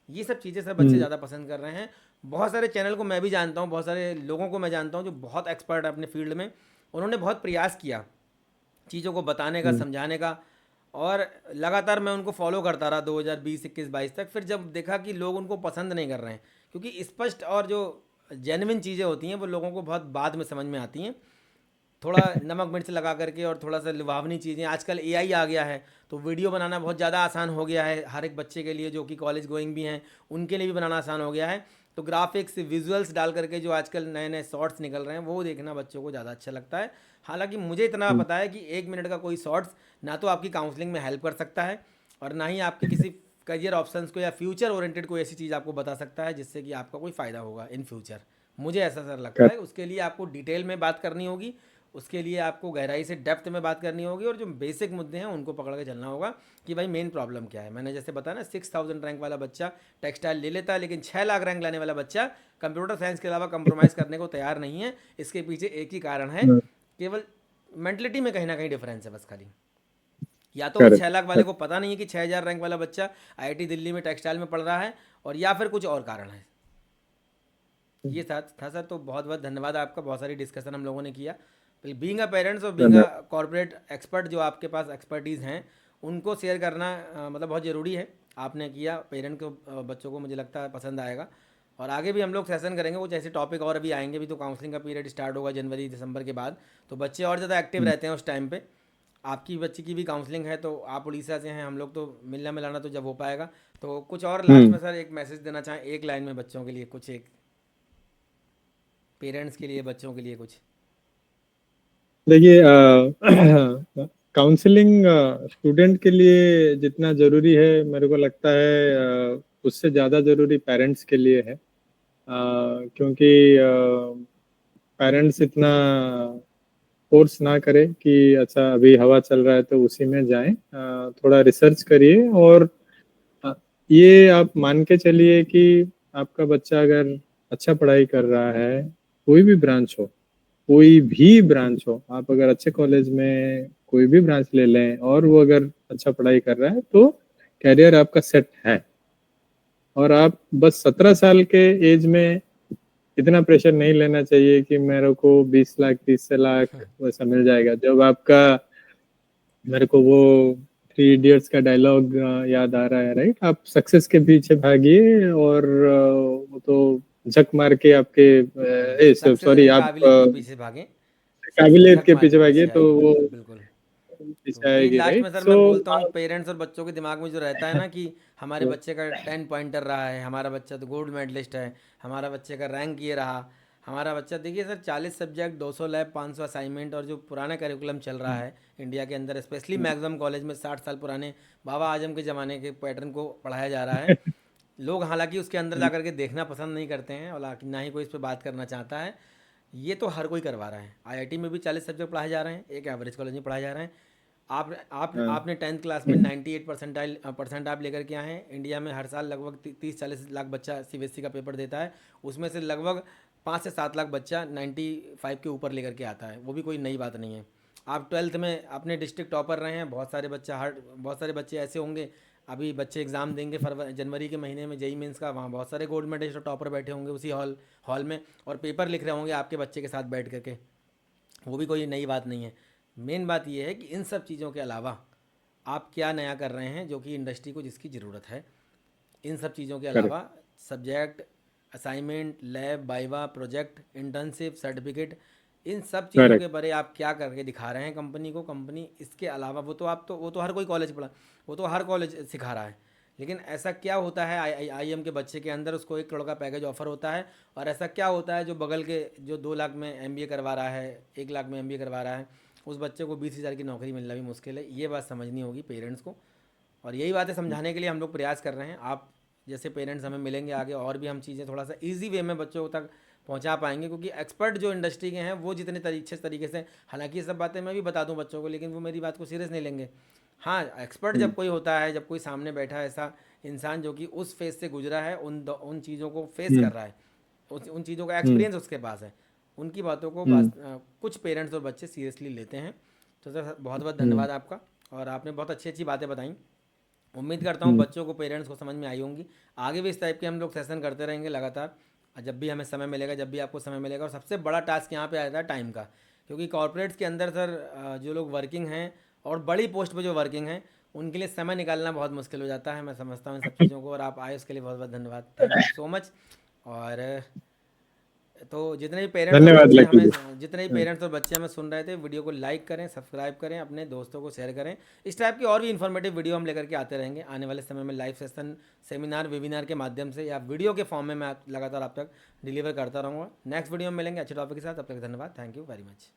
ये सब चीज़ें सब बच्चे हम्म, ज़्यादा पसंद कर रहे हैं। बहुत सारे चैनल को मैं भी जानता हूँ, बहुत सारे लोगों को मैं जानता हूँ जो बहुत एक्सपर्ट है अपने फील्ड में, उन्होंने बहुत प्रयास किया चीज़ों को बताने का, हम्म, समझाने का, और लगातार मैं उनको फॉलो करता रहा 2020, 21, 22 तक। फिर जब देखा कि लोग उनको पसंद नहीं कर रहे हैं, क्योंकि स्पष्ट और जो जेन्युइन चीज़ें होती हैं वो लोगों को बहुत बाद में समझ में आती हैं, थोड़ा नमक मिर्च लगा करके और थोड़ा सा लुभावनी चीज़ें। आजकल एआई आ गया है तो वीडियो बनाना बहुत ज़्यादा आसान हो गया है हर एक बच्चे के लिए, जो कि कॉलेज गोइंग भी हैं उनके लिए भी बनाना आसान हो गया है। तो ग्राफिक्स, विजुअल्स डाल करके जो आजकल नए नए शॉर्ट्स निकल रहे हैं वो देखना बच्चों को ज़्यादा अच्छा लगता है। हालांकि मुझे इतना हम्म, पता है कि 1 मिनट का कोई शॉर्ट्स ना तो आपकी काउंसलिंग में हेल्प कर सकता है, और ना ही आपके किसी करियर ऑप्शंस को या फ्यूचर ओरिएंटेड कोई ऐसी चीज़ आपको बता सकता है जिससे कि आपका कोई फ़ायदा होगा इन फ्यूचर। मुझे ऐसा सर लगता है। कर उसके लिए आपको डिटेल में बात करनी होगी, उसके लिए आपको गहराई से डेप्थ में बात करनी होगी, और जो बेसिक मुद्दे हैं उनको पकड़ के चलना होगा कि भाई मेन प्रॉब्लम क्या है। मैंने जैसे बताया ना, 6000 रैंक वाला बच्चा टेक्सटाइल ले लेता है, लेकिन 6 लाख रैंक लाने वाला बच्चा कंप्यूटर साइंस के अलावा कंप्रोमाइज़ करने को तैयार नहीं है। इसके पीछे एक ही कारण है, केवल मेंटलिटी में कहीं ना कहीं डिफरेंस है बस खाली। या तो उस 6 लाख वाले कर को पता नहीं है कि 6000 रैंक वाला बच्चा आईआईटी दिल्ली में टेक्सटाइल में पढ़ रहा है, और या फिर कुछ और कारण है। ये था सर। तो बहुत बहुत धन्यवाद आपका, बहुत सारी डिस्कशन हम लोगों ने किया। बीइंग अ पेरेंट्स और बीइंग अ धन्यवाद। कॉर्पोरेट एक्सपर्ट, जो आपके पास एक्सपर्टीज़ हैं उनको शेयर करना मतलब बहुत ज़रूरी है। आपने किया, पेरेंट को बच्चों को मुझे लगता है पसंद आएगा। और आगे भी हम लोग सेशन करेंगे, कुछ ऐसे टॉपिक और अभी आएंगे भी। तो काउंसलिंग का पीरियड स्टार्ट होगा जनवरी दिसंबर के बाद, तो बच्चे और ज़्यादा एक्टिव रहते हैं उस टाइम पे। आपकी बच्ची की भी काउंसलिंग है, तो आप उड़ीसा से हैं, हम लोग तो मिलना मिलाना तो जब हो पाएगा। तो कुछ और लास्ट हम्म। में सर एक मैसेज देना चाहें एक लाइन में बच्चों के लिए, कुछ एक पेरेंट्स के लिए, बच्चों के लिए कुछ। देखिए, काउंसलिंग स्टूडेंट के लिए जितना जरूरी है, मेरे को लगता है उससे ज़्यादा जरूरी पेरेंट्स के लिए है। क्योंकि पेरेंट्स इतना फोर्स ना करे कि अच्छा अभी हवा चल रहा है तो उसी में जाएं। थोड़ा रिसर्च करिए, और अ, ये आप मान के चलिए कि आपका बच्चा अगर अच्छा पढ़ाई कर रहा है, कोई भी ब्रांच हो, कोई भी ब्रांच हो, आप अगर अच्छे कॉलेज में कोई भी ब्रांच ले लें और वो अगर अच्छा पढ़ाई कर रहा है, तो कैरियर आपका सेट है। और आप बस 17 साल के एज में इतना प्रेशर नहीं लेना चाहिए कि मेरे को 20 लाख 30 लाख वैसा मिल जाएगा। जब आपका, मेरे को वो 3 इडियट्स का डायलॉग याद आ रहा है, राइट? आप सक्सेस के पीछे भागिए, और वो तो झक मार के आपके सक्सेस सॉरी, नहीं, आप काबिलियत के पीछे भागें। सक्सेस काबिलियत झक के मार के पीछे भागिए पीछे तो आएगी, वो बिल्कुल बिल्कुल। तो पीछे वही आएगी, लास्ट में राइट? सर सो मैं बोलता हूँ, पेरेंट्स और बच्चों के दिमाग में जो रहता है ना कि हमारे बच्चे का 10 पॉइंटर रहा है, हमारा बच्चा तो गोल्ड मेडलिस्ट है, हमारा बच्चे का रैंक ये रहा, हमारा बच्चा। देखिए सर, 40 सब्जेक्ट, 200 लैब, 500 असाइनमेंट, और जो पुराना करिकुलम चल रहा है इंडिया के अंदर, स्पेशली मैक्सिमम कॉलेज में 60 साल पुराने बाबा आजम के ज़माने के पैटर्न को पढ़ाया जा रहा है। लोग हालांकि उसके अंदर जा करके देखना पसंद नहीं करते हैं, और ना ही कोई इस पर बात करना चाहता है। ये तो हर कोई करवा रहा है। आईआईटी में भी 40 सब्जेक्ट पढ़ाए जा रहे हैं, एक एवरेज कॉलेज में पढ़ाए जा रहे हैं। आपने 10th क्लास में 98% आप लेकर के आए हैं। इंडिया में हर साल लगभग 30-40 लाख बच्चा सीबीएसई का पेपर देता है, उसमें से लगभग 5 से 7 लाख बच्चा 95 के ऊपर लेकर के आता है, वो भी कोई नई बात नहीं है। आप 12th में अपने डिस्ट्रिक्ट टॉपर रहे हैं। बहुत सारे बच्चे ऐसे होंगे, अभी बच्चे एग्ज़ाम देंगे फरवरी जनवरी के महीने में जेई मेंस का, वहाँ बहुत सारे गोल्ड मेडलिस्ट और टॉपर बैठे होंगे उसी हॉल में, और पेपर लिख रहे होंगे आपके बच्चे के साथ बैठ करके। वो भी कोई नई बात नहीं है। मेन बात यह है कि इन सब चीज़ों के अलावा आप क्या नया कर रहे हैं जो कि इंडस्ट्री को जिसकी ज़रूरत है। इन सब चीज़ों के करेक्ट। अलावा subject, assignment, lab, viva, project, internship, certificate, इन सब चीज़ों के करेक्ट। बारे आप क्या करके दिखा रहे हैं कंपनी को। कंपनी इसके अलावा, वो तो हर कोई कॉलेज पढ़ा, वो तो हर कॉलेज सिखा रहा है, लेकिन ऐसा क्या होता है आई एम के बच्चे के अंदर, उसको 1 करोड़ का पैकेज ऑफर होता है, और ऐसा क्या होता है जो बगल के जो 2 लाख में एमबीए करवा रहा है, 1 लाख में एमबीए करवा रहा है, उस बच्चे को 20 हज़ार की नौकरी मिलना भी मुश्किल है। ये बात समझनी होगी पेरेंट्स को, और यही बातें समझाने के लिए हम लोग प्रयास कर रहे हैं। आप जैसे पेरेंट्स हमें मिलेंगे आगे, और भी हम चीज़ें थोड़ा सा इजी वे में बच्चों तक पहुंचा पाएंगे, क्योंकि एक्सपर्ट जो इंडस्ट्री के हैं वो जितने अच्छे तरीके से, हालांकि ये सब बातें मैं भी बता दूं बच्चों को, लेकिन वो मेरी बात को सीरियस नहीं लेंगे। हाँ, एक्सपर्ट जब कोई होता है, जब कोई सामने बैठा है ऐसा इंसान जो कि उस फेज से गुजरा है, उन चीज़ों को फेस कर रहा है, उन चीज़ों का एक्सपीरियंस उसके पास है, उनकी बातों को कुछ पेरेंट्स और बच्चे सीरियसली लेते हैं। तो सर बहुत बहुत धन्यवाद आपका, और आपने बहुत अच्छी अच्छी बातें बताई। उम्मीद करता हूँ बच्चों को, पेरेंट्स को समझ में आई होंगी। आगे भी इस टाइप के हम लोग सेशन करते रहेंगे लगातार, जब भी हमें समय मिलेगा, जब भी आपको समय मिलेगा। और सबसे बड़ा टास्क यहाँ पे आता है टाइम का, क्योंकि कॉर्पोरेट्स के अंदर सर जो लोग वर्किंग हैं और बड़ी पोस्ट पे जो वर्किंग हैं, उनके लिए समय निकालना बहुत मुश्किल हो जाता है। मैं समझता हूँ इन सब चीज़ों को, और आप आए उसके लिए बहुत बहुत धन्यवाद, थैंक यू सो मच। और तो धन्यवाद लकी जी। जितने भी पेरेंट्स और बच्चे हमें सुन रहे थे, वीडियो को लाइक करें, सब्सक्राइब करें, अपने दोस्तों को शेयर करें। इस टाइप की और भी इन्फॉर्मेटिव वीडियो हम लेकर के आते रहेंगे आने वाले समय में, लाइव सेशन, सेमिनार, वेबिनार के माध्यम से, या वीडियो के फॉर्म में मैं लगातार आप तक डिलीवर करता रहूँगा। नेक्स्ट वीडियो में मिलेंगे अच्छे टॉपिक के साथ, तब तक धन्यवाद, थैंक यू वेरी मच।